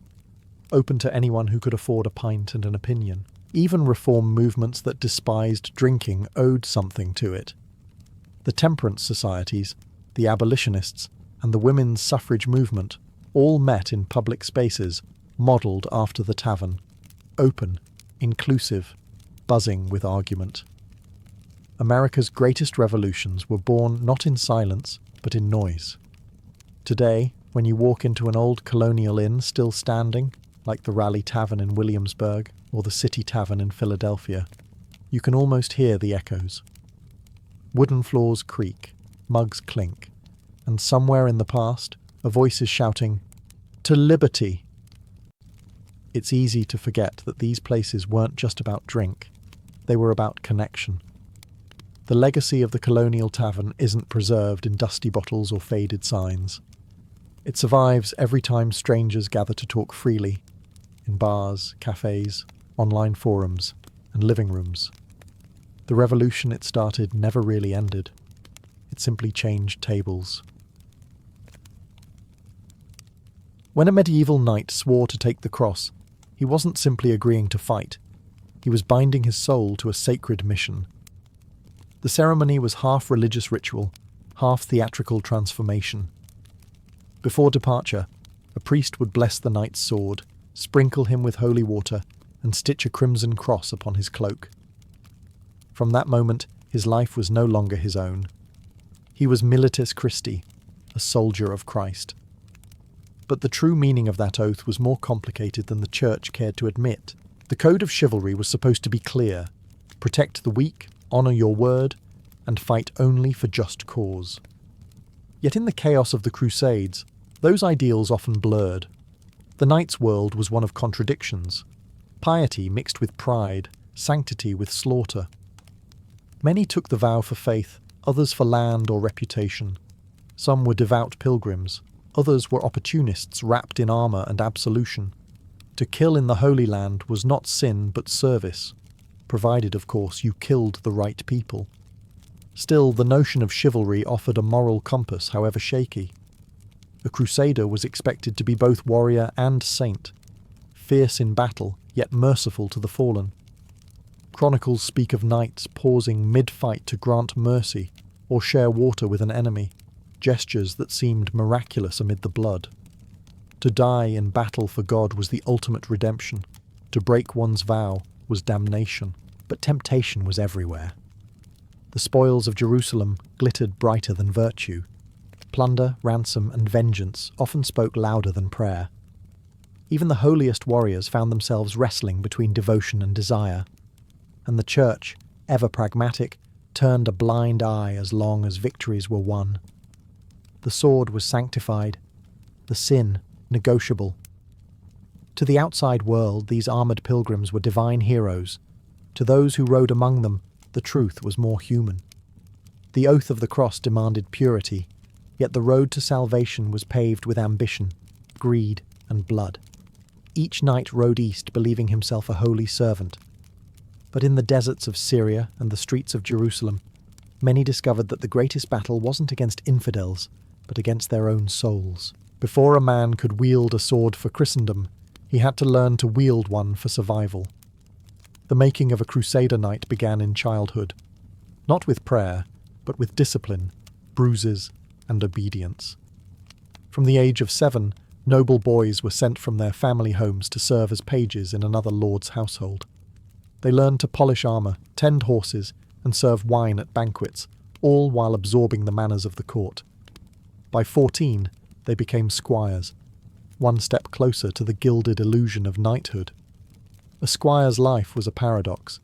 open to anyone who could afford a pint and an opinion. Even reform movements that despised drinking owed something to it. The temperance societies, the abolitionists, and the women's suffrage movement all met in public spaces modelled after the tavern, open, inclusive, buzzing with argument. America's greatest revolutions were born not in silence, but in noise. Today, when you walk into an old colonial inn still standing, like the Raleigh Tavern in Williamsburg or the City Tavern in Philadelphia, you can almost hear the echoes. Wooden floors creak, mugs clink, and somewhere in the past, a voice is shouting, "To liberty!" It's easy to forget that these places weren't just about drink, they were about connection. The legacy of the colonial tavern isn't preserved in dusty bottles or faded signs. It survives every time strangers gather to talk freely, in bars, cafes, online forums, and living rooms. The revolution it started never really ended. It simply changed tables. When a medieval knight swore to take the cross, he wasn't simply agreeing to fight. He was binding his soul to a sacred mission. The ceremony was half religious ritual, half theatrical transformation. Before departure, a priest would bless the knight's sword, sprinkle him with holy water, and stitch a crimson cross upon his cloak. From that moment, his life was no longer his own. He was militis Christi, a soldier of Christ. But the true meaning of that oath was more complicated than the Church cared to admit. The code of chivalry was supposed to be clear: protect the weak, honour your word, and fight only for just cause. Yet in the chaos of the Crusades, those ideals often blurred. The knight's world was one of contradictions: piety mixed with pride, sanctity with slaughter. Many took the vow for faith, others for land or reputation. Some were devout pilgrims, others were opportunists wrapped in armour and absolution. To kill in the Holy Land was not sin but service, provided, of course, you killed the right people. Still, the notion of chivalry offered a moral compass, however shaky. A crusader was expected to be both warrior and saint, fierce in battle, yet merciful to the fallen. Chronicles speak of knights pausing mid-fight to grant mercy or share water with an enemy. gestures that seemed miraculous amid the blood. To die in battle for God was the ultimate redemption. To break one's vow was damnation, but temptation was everywhere. The spoils of Jerusalem glittered brighter than virtue. Plunder, ransom, and vengeance often spoke louder than prayer. Even the holiest warriors found themselves wrestling between devotion and desire, and the church, ever pragmatic, turned a blind eye as long as victories were won. The sword was sanctified, the sin negotiable. To the outside world, these armoured pilgrims were divine heroes. To those who rode among them, the truth was more human. The oath of the cross demanded purity, yet the road to salvation was paved with ambition, greed, and blood. Each knight rode east believing himself a holy servant. But in the deserts of Syria and the streets of Jerusalem, many discovered that the greatest battle wasn't against infidels, but against their own souls. Before a man could wield a sword for Christendom, he had to learn to wield one for survival. The making of a Crusader knight began in childhood, not with prayer, but with discipline, bruises, and obedience. From the age of 7, noble boys were sent from their family homes to serve as pages in another lord's household. They learned to polish armour, tend horses, and serve wine at banquets, all while absorbing the manners of the court. By 14, they became squires, one step closer to the gilded illusion of knighthood. A squire's life was a paradox.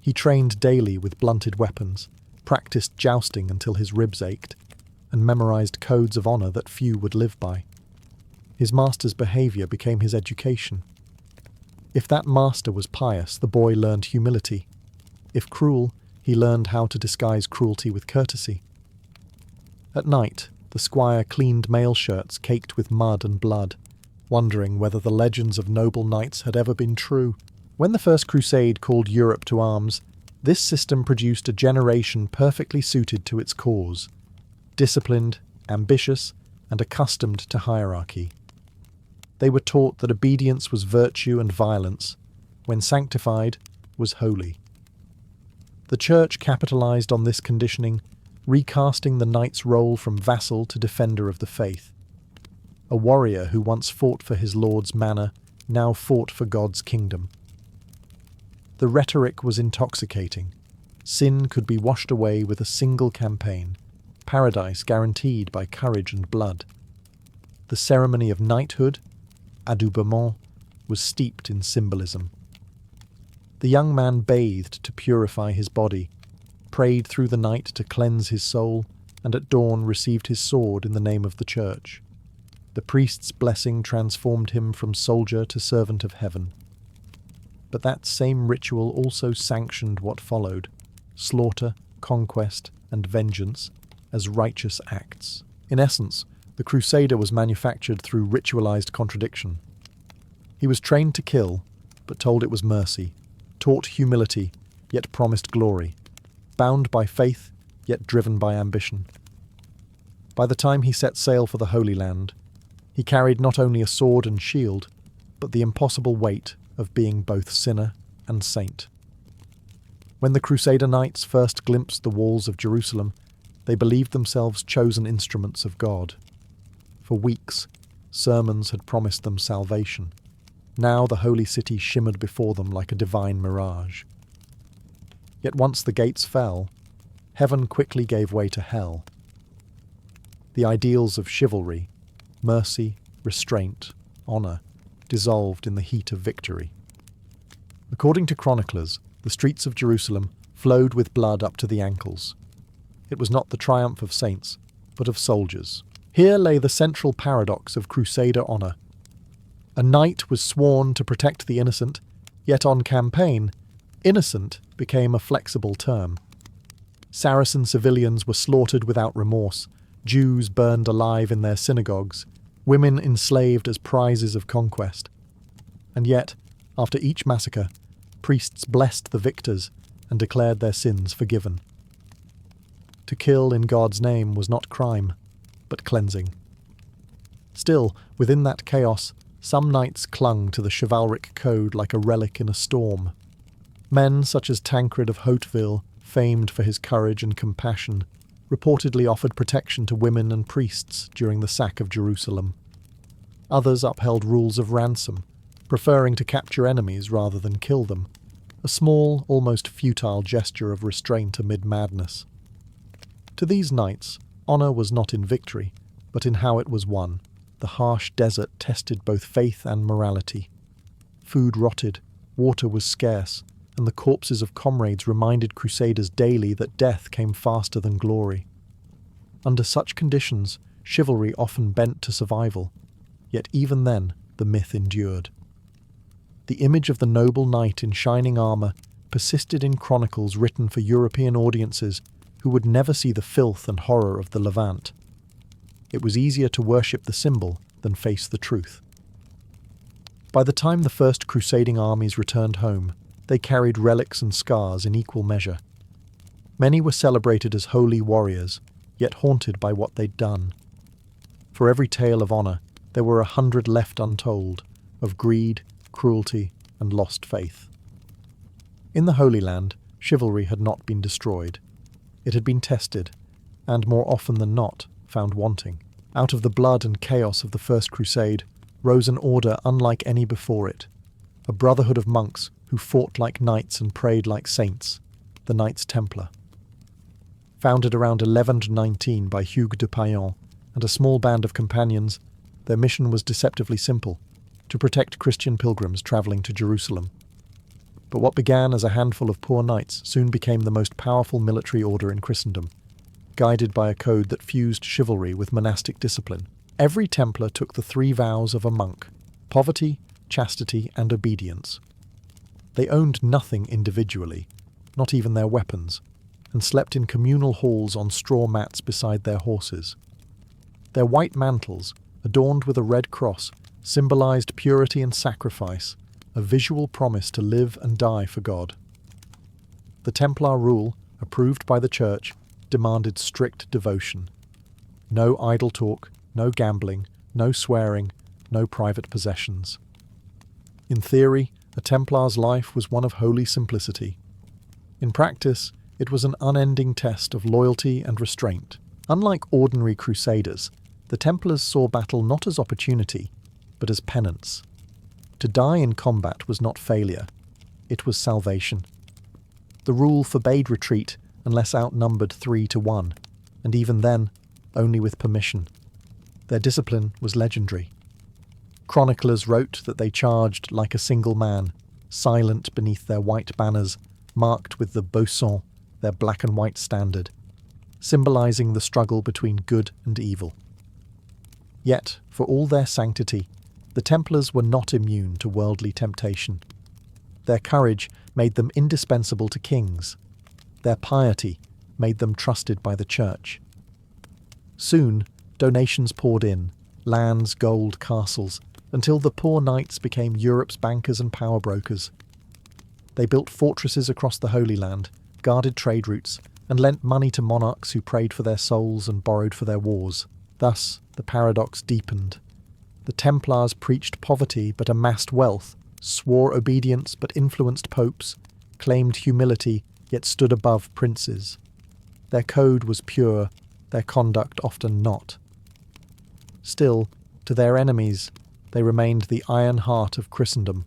He trained daily with blunted weapons, practiced jousting until his ribs ached, and memorized codes of honour that few would live by. His master's behaviour became his education. If that master was pious, the boy learned humility. If cruel, he learned how to disguise cruelty with courtesy. At night, the squire cleaned mail shirts caked with mud and blood, wondering whether the legends of noble knights had ever been true. When the First Crusade called Europe to arms, this system produced a generation perfectly suited to its cause, disciplined, ambitious, and accustomed to hierarchy. They were taught that obedience was virtue and violence, when sanctified, was holy. The Church capitalized on this conditioning, recasting the knight's role from vassal to defender of the faith. A warrior who once fought for his lord's manor now fought for God's kingdom. The rhetoric was intoxicating. Sin could be washed away with a single campaign, paradise guaranteed by courage and blood. The ceremony of knighthood, adoubement, was steeped in symbolism. The young man bathed to purify his body, prayed through the night to cleanse his soul, and at dawn received his sword in the name of the Church. The priest's blessing transformed him from soldier to servant of heaven. But that same ritual also sanctioned what followed: slaughter, conquest, and vengeance as righteous acts. In essence, the Crusader was manufactured through ritualized contradiction. He was trained to kill, but told it was mercy, taught humility, yet promised glory, bound by faith, yet driven by ambition. By the time he set sail for the Holy Land, he carried not only a sword and shield, but the impossible weight of being both sinner and saint. When the Crusader knights first glimpsed the walls of Jerusalem, they believed themselves chosen instruments of God. For weeks, sermons had promised them salvation. Now the holy city shimmered before them like a divine mirage. Yet once the gates fell, heaven quickly gave way to hell. The ideals of chivalry, mercy, restraint, honour, dissolved in the heat of victory. According to chroniclers, the streets of Jerusalem flowed with blood up to the ankles. It was not the triumph of saints, but of soldiers. Here lay the central paradox of Crusader honour. A knight was sworn to protect the innocent, yet on campaign, innocent became a flexible term. Saracen civilians were slaughtered without remorse, Jews burned alive in their synagogues, women enslaved as prizes of conquest. And yet, after each massacre, priests blessed the victors and declared their sins forgiven. To kill in God's name was not crime, but cleansing. Still, within that chaos, some knights clung to the chivalric code like a relic in a storm. Men such as Tancred of Hauteville, famed for his courage and compassion, reportedly offered protection to women and priests during the sack of Jerusalem. Others upheld rules of ransom, preferring to capture enemies rather than kill them, a small, almost futile gesture of restraint amid madness. To these knights, honour was not in victory, but in how it was won. The harsh desert tested both faith and morality. Food rotted, water was scarce, and the corpses of comrades reminded crusaders daily that death came faster than glory. Under such conditions, chivalry often bent to survival, yet even then the myth endured. The image of the noble knight in shining armour persisted in chronicles written for European audiences who would never see the filth and horror of the Levant. It was easier to worship the symbol than face the truth. By the time the first crusading armies returned home, they carried relics and scars in equal measure. Many were celebrated as holy warriors, yet haunted by what they'd done. For every tale of honour, there were 100 left untold, of greed, cruelty, and lost faith. In the Holy Land, chivalry had not been destroyed. It had been tested, and more often than not, found wanting. Out of the blood and chaos of the First Crusade rose an order unlike any before it, a brotherhood of monks who fought like knights and prayed like saints, the Knights Templar. Founded around 1119 by Hugues de Payan and a small band of companions, their mission was deceptively simple: to protect Christian pilgrims travelling to Jerusalem. But what began as a handful of poor knights soon became the most powerful military order in Christendom, guided by a code that fused chivalry with monastic discipline. Every Templar took the 3 vows of a monk: poverty, chastity, and obedience. They owned nothing individually, not even their weapons, and slept in communal halls on straw mats beside their horses. Their white mantles, adorned with a red cross, symbolized purity and sacrifice, a visual promise to live and die for God. The Templar rule, approved by the Church, demanded strict devotion. No idle talk, no gambling, no swearing, no private possessions. In theory, a Templar's life was one of holy simplicity. In practice, it was an unending test of loyalty and restraint. Unlike ordinary crusaders, the Templars saw battle not as opportunity, but as penance. To die in combat was not failure, it was salvation. The rule forbade retreat unless outnumbered 3-1, and even then, only with permission. Their discipline was legendary. Chroniclers wrote that they charged like a single man, silent beneath their white banners, marked with the boson, their black and white standard, symbolizing the struggle between good and evil. Yet, for all their sanctity, the Templars were not immune to worldly temptation. Their courage made them indispensable to kings. Their piety made them trusted by the Church. Soon, donations poured in, lands, gold, castles, until the poor knights became Europe's bankers and power brokers. They built fortresses across the Holy Land, guarded trade routes, and lent money to monarchs who prayed for their souls and borrowed for their wars. Thus, the paradox deepened. The Templars preached poverty but amassed wealth, swore obedience but influenced popes, claimed humility yet stood above princes. Their code was pure, their conduct often not. Still, to their enemies, they remained the iron heart of Christendom,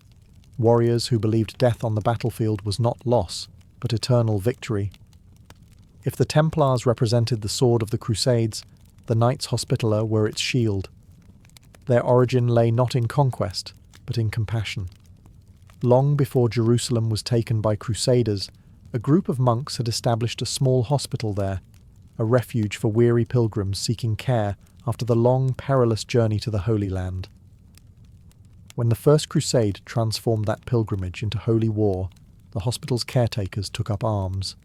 warriors who believed death on the battlefield was not loss, but eternal victory. If the Templars represented the sword of the Crusades, the Knights Hospitaller were its shield. Their origin lay not in conquest, but in compassion. Long before Jerusalem was taken by Crusaders, a group of monks had established a small hospital there, a refuge for weary pilgrims seeking care after the long, perilous journey to the Holy Land. When the First Crusade transformed that pilgrimage into holy war, the hospital's caretakers took up arms.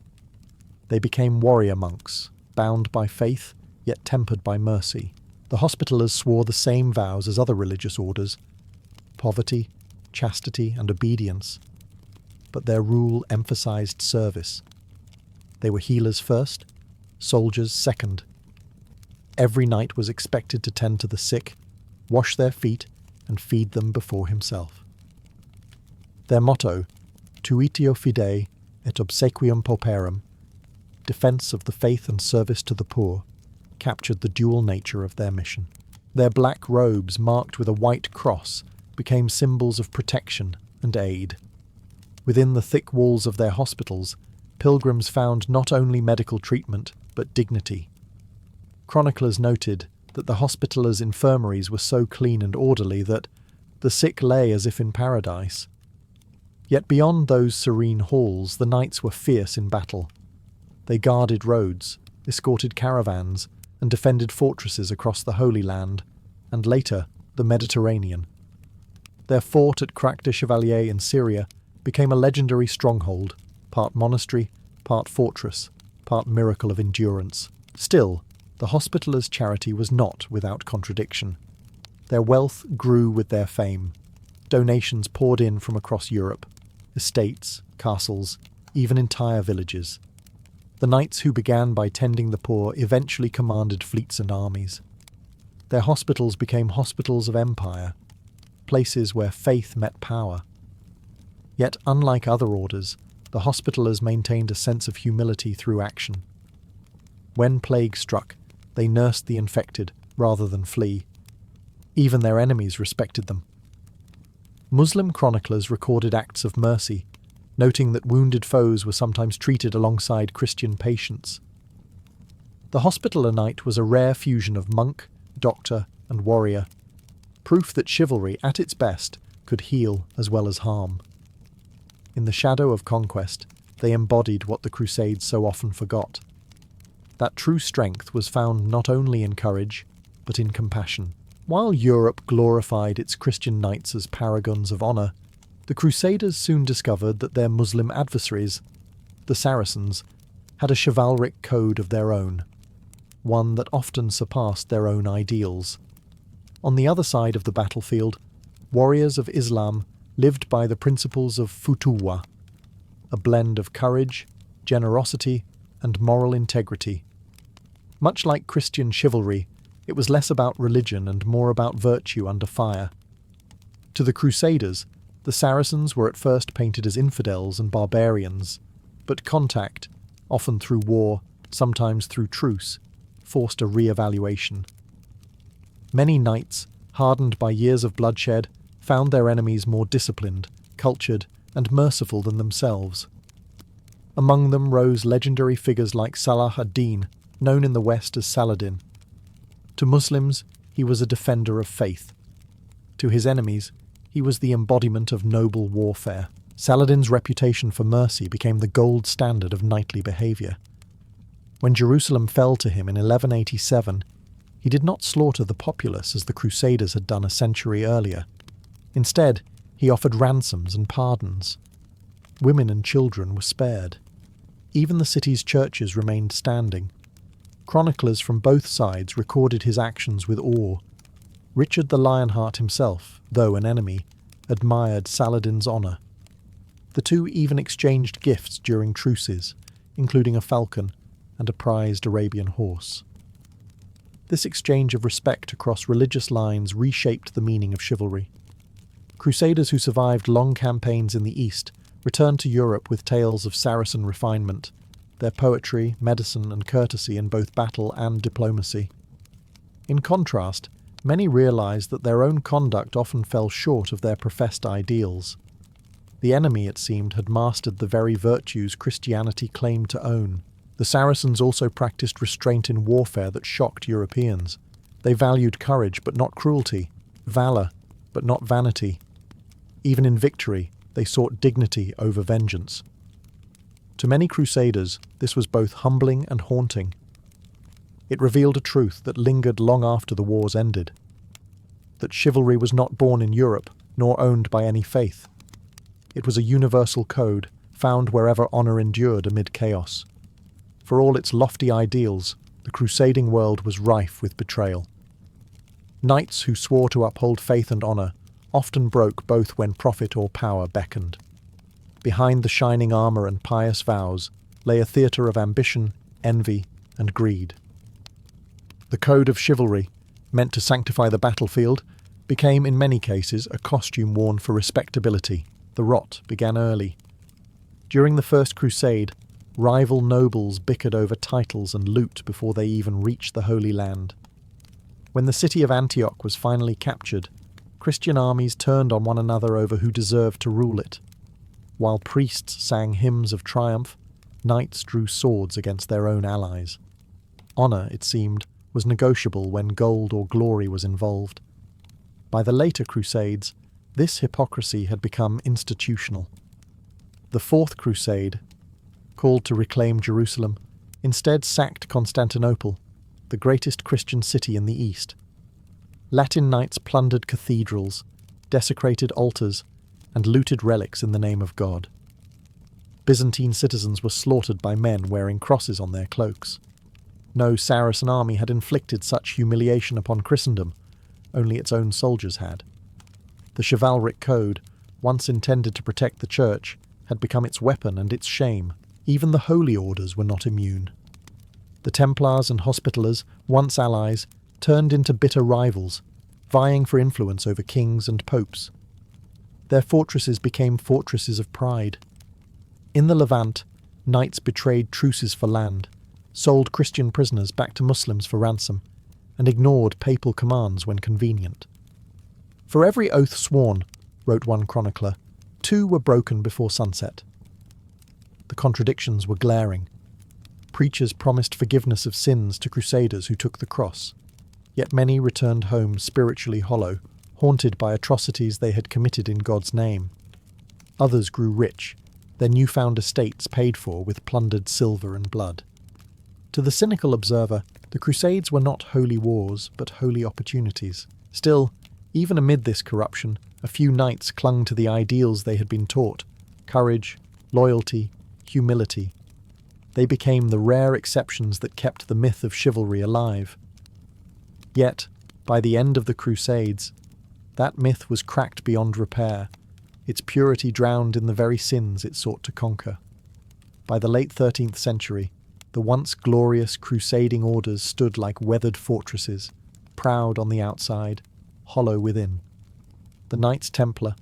They became warrior monks, bound by faith, yet tempered by mercy. The Hospitallers swore the same vows as other religious orders: poverty, chastity, and obedience. But their rule emphasized service. They were healers first, soldiers second. Every knight was expected to tend to the sick, wash their feet, and feed them before himself. Their motto, Tuitio fidei et obsequium pauperum, defence of the faith and service to the poor, captured the dual nature of their mission. Their black robes, marked with a white cross, became symbols of protection and aid. Within the thick walls of their hospitals, pilgrims found not only medical treatment, but dignity. Chroniclers noted that the hospitallers' infirmaries were so clean and orderly that the sick lay as if in paradise. Yet beyond those serene halls, the knights were fierce in battle. They guarded roads, escorted caravans, and defended fortresses across the Holy Land, and later, the Mediterranean. Their fort at Crac Chevalier in Syria became a legendary stronghold, part monastery, part fortress, part miracle of endurance. Still, the Hospitallers' charity was not without contradiction. Their wealth grew with their fame. Donations poured in from across Europe, estates, castles, even entire villages. The knights who began by tending the poor eventually commanded fleets and armies. Their hospitals became hospitals of empire, places where faith met power. Yet, unlike other orders, the Hospitallers maintained a sense of humility through action. When plague struck, they nursed the infected rather than flee. Even their enemies respected them. Muslim chroniclers recorded acts of mercy, noting that wounded foes were sometimes treated alongside Christian patients. The Hospitaller Knight was a rare fusion of monk, doctor, and warrior, proof that chivalry, at its best, could heal as well as harm. In the shadow of conquest, they embodied what the Crusades so often forgot. That true strength was found not only in courage, but in compassion. While Europe glorified its Christian knights as paragons of honour, the Crusaders soon discovered that their Muslim adversaries, the Saracens, had a chivalric code of their own, one that often surpassed their own ideals. On the other side of the battlefield, warriors of Islam lived by the principles of futuwah, a blend of courage, generosity, and moral integrity. Much like Christian chivalry, it was less about religion and more about virtue under fire. To the Crusaders, the Saracens were at first painted as infidels and barbarians, but contact, often through war, sometimes through truce, forced a re-evaluation. Many knights, hardened by years of bloodshed, found their enemies more disciplined, cultured, and merciful than themselves. Among them rose legendary figures like Salah ad-Din, known in the West as Saladin. To Muslims, he was a defender of faith. To his enemies, he was the embodiment of noble warfare. Saladin's reputation for mercy became the gold standard of knightly behaviour. When Jerusalem fell to him in 1187, he did not slaughter the populace as the Crusaders had done a century earlier. Instead, he offered ransoms and pardons. Women and children were spared. Even the city's churches remained standing. Chroniclers from both sides recorded his actions with awe. Richard the Lionheart himself, though an enemy, admired Saladin's honour. The two even exchanged gifts during truces, including a falcon and a prized Arabian horse. This exchange of respect across religious lines reshaped the meaning of chivalry. Crusaders who survived long campaigns in the East returned to Europe with tales of Saracen refinement, their poetry, medicine, and courtesy in both battle and diplomacy. In contrast, many realized that their own conduct often fell short of their professed ideals. The enemy, it seemed, had mastered the very virtues Christianity claimed to own. The Saracens also practiced restraint in warfare that shocked Europeans. They valued courage but not cruelty, valour but not vanity. Even in victory, they sought dignity over vengeance. To many crusaders, this was both humbling and haunting. It revealed a truth that lingered long after the wars ended: that chivalry was not born in Europe, nor owned by any faith. It was a universal code, found wherever honour endured amid chaos. For all its lofty ideals, the crusading world was rife with betrayal. Knights who swore to uphold faith and honour often broke both when profit or power beckoned. Behind the shining armour and pious vows lay a theatre of ambition, envy, and greed. The code of chivalry, meant to sanctify the battlefield, became in many cases a costume worn for respectability. The rot began early. During the First Crusade, Rival nobles bickered over titles and loot before they even reached the Holy Land. When the city of Antioch was finally captured, Christian armies turned on one another over who deserved to rule it. While priests sang hymns of triumph, knights drew swords against their own allies. Honour, it seemed, was negotiable when gold or glory was involved. By the later Crusades, this hypocrisy had become institutional. The Fourth Crusade, called to reclaim Jerusalem, instead sacked Constantinople, the greatest Christian city in the East. Latin knights plundered cathedrals, desecrated altars, and looted relics in the name of God. Byzantine citizens were slaughtered by men wearing crosses on their cloaks. No Saracen army had inflicted such humiliation upon Christendom, only its own soldiers had. The chivalric code, once intended to protect the Church, had become its weapon and its shame. Even the holy orders were not immune. The Templars and Hospitallers, once allies, turned into bitter rivals, vying for influence over kings and popes. Their fortresses became fortresses of pride. In the Levant, knights betrayed truces for land, sold Christian prisoners back to Muslims for ransom, and ignored papal commands when convenient. For every oath sworn, wrote one chronicler, 2 were broken before sunset. The contradictions were glaring. Preachers promised forgiveness of sins to crusaders who took the cross, yet many returned home spiritually hollow, haunted by atrocities they had committed in God's name. Others grew rich, their newfound estates paid for with plundered silver and blood. To the cynical observer, the Crusades were not holy wars, but holy opportunities. Still, even amid this corruption, a few knights clung to the ideals they had been taught: courage, loyalty, humility. They became the rare exceptions that kept the myth of chivalry alive. Yet, by the end of the Crusades, that myth was cracked beyond repair, its purity drowned in the very sins it sought to conquer. By the late 13th century, the once glorious crusading orders stood like weathered fortresses, proud on the outside, hollow within. The Knights Templar,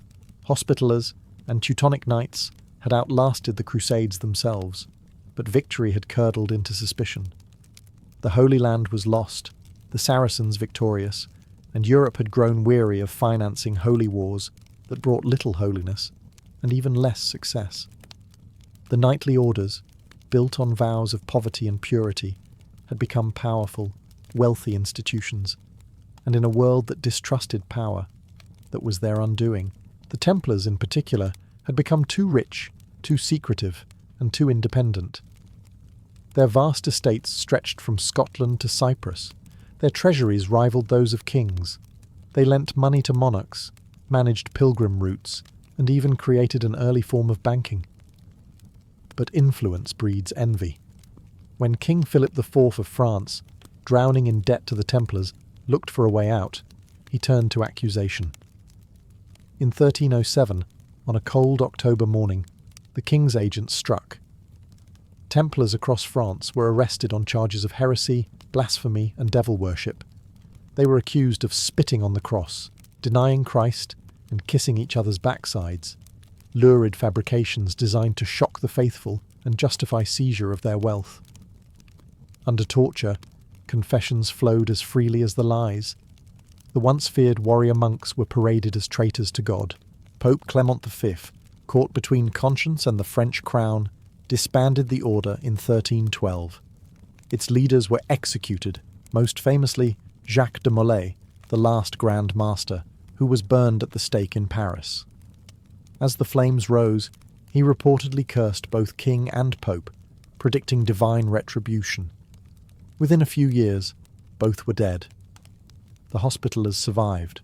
Hospitallers, and Teutonic Knights had outlasted the Crusades themselves, but victory had curdled into suspicion. The Holy Land was lost, the Saracens victorious, and Europe had grown weary of financing holy wars that brought little holiness and even less success. The knightly orders, built on vows of poverty and purity, had become powerful, wealthy institutions, and in a world that distrusted power, that was their undoing. The Templars, in particular, had become too rich, too secretive, and too independent. Their vast estates stretched from Scotland to Cyprus. Their treasuries rivaled those of kings. They lent money to monarchs, managed pilgrim routes, and even created an early form of banking. But influence breeds envy. When King Philip IV of France, drowning in debt to the Templars, looked for a way out, he turned to accusation. In 1307, on a cold October morning, the king's agents struck. Templars across France were arrested on charges of heresy, blasphemy, and devil worship. They were accused of spitting on the cross, denying Christ, and kissing each other's backsides, lurid fabrications designed to shock the faithful and justify seizure of their wealth. Under torture, confessions flowed as freely as the lies. The once feared warrior monks were paraded as traitors to God. Pope Clement V, caught between conscience and the French crown, disbanded the order in 1312. Its leaders were executed, most famously Jacques de Molay, the last Grand Master, who was burned at the stake in Paris. As the flames rose, he reportedly cursed both king and pope, predicting divine retribution. Within a few years, both were dead. The Hospitallers survived,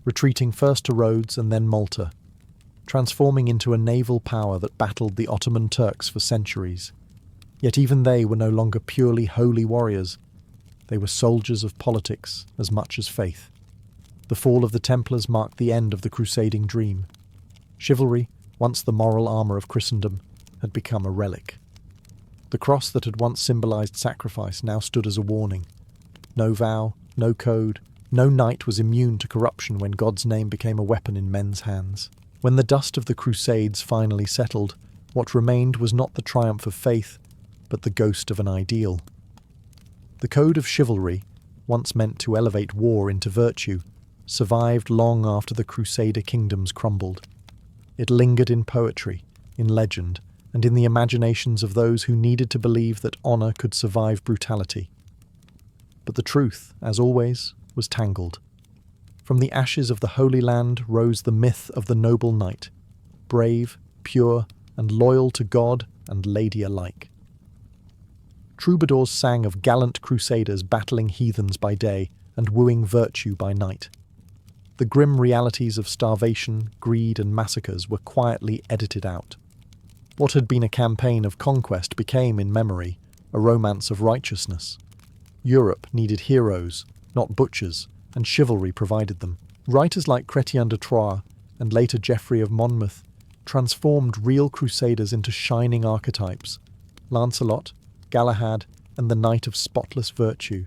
retreating first to Rhodes and then Malta, transforming into a naval power that battled the Ottoman Turks for centuries. Yet even they were no longer purely holy warriors. They were soldiers of politics as much as faith. The fall of the Templars marked the end of the crusading dream. Chivalry, once the moral armour of Christendom, had become a relic. The cross that had once symbolised sacrifice now stood as a warning. No vow, no code, no knight was immune to corruption when God's name became a weapon in men's hands. When the dust of the Crusades finally settled, what remained was not the triumph of faith, but the ghost of an ideal. The code of chivalry, once meant to elevate war into virtue, survived long after the Crusader kingdoms crumbled. It lingered in poetry, in legend, and in the imaginations of those who needed to believe that honour could survive brutality. But the truth, as always, was tangled. From the ashes of the Holy Land rose the myth of the noble knight, brave, pure, and loyal to God and lady alike. Troubadours sang of gallant crusaders battling heathens by day and wooing virtue by night. The grim realities of starvation, greed, and massacres were quietly edited out. What had been a campaign of conquest became, in memory, a romance of righteousness. Europe needed heroes, not butchers, and chivalry provided them. Writers like Chrétien de Troyes and later Geoffrey of Monmouth transformed real crusaders into shining archetypes: Lancelot, Galahad, and the knight of spotless virtue.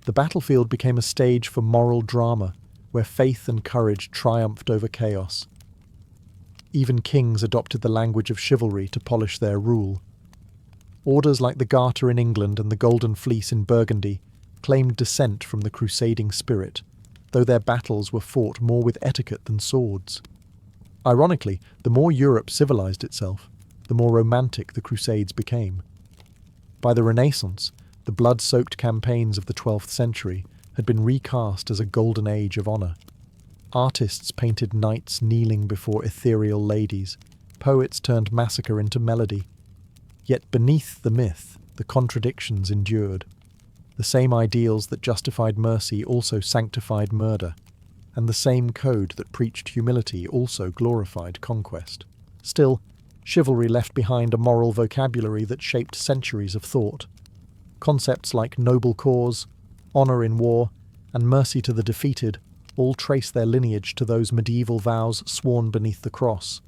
The battlefield became a stage for moral drama, where faith and courage triumphed over chaos. Even kings adopted the language of chivalry to polish their rule. Orders like the Garter in England and the Golden Fleece in Burgundy claimed descent from the crusading spirit, though their battles were fought more with etiquette than swords. Ironically, the more Europe civilized itself, the more romantic the Crusades became. By the Renaissance, the blood-soaked campaigns of the 12th century had been recast as a golden age of honour. Artists painted knights kneeling before ethereal ladies, poets turned massacre into melody. Yet beneath the myth, the contradictions endured. The same ideals that justified mercy also sanctified murder, and the same code that preached humility also glorified conquest. Still, chivalry left behind a moral vocabulary that shaped centuries of thought. Concepts like noble cause, honour in war, and mercy to the defeated all trace their lineage to those medieval vows sworn beneath the cross.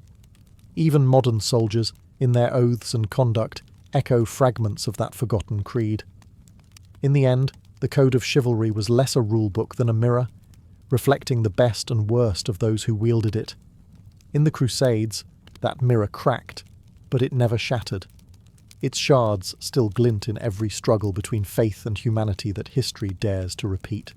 Even modern soldiers, in their oaths and conduct, echo fragments of that forgotten creed. In the end, the code of chivalry was less a rulebook than a mirror, reflecting the best and worst of those who wielded it. In the Crusades, that mirror cracked, but it never shattered. Its shards still glint in every struggle between faith and humanity that history dares to repeat.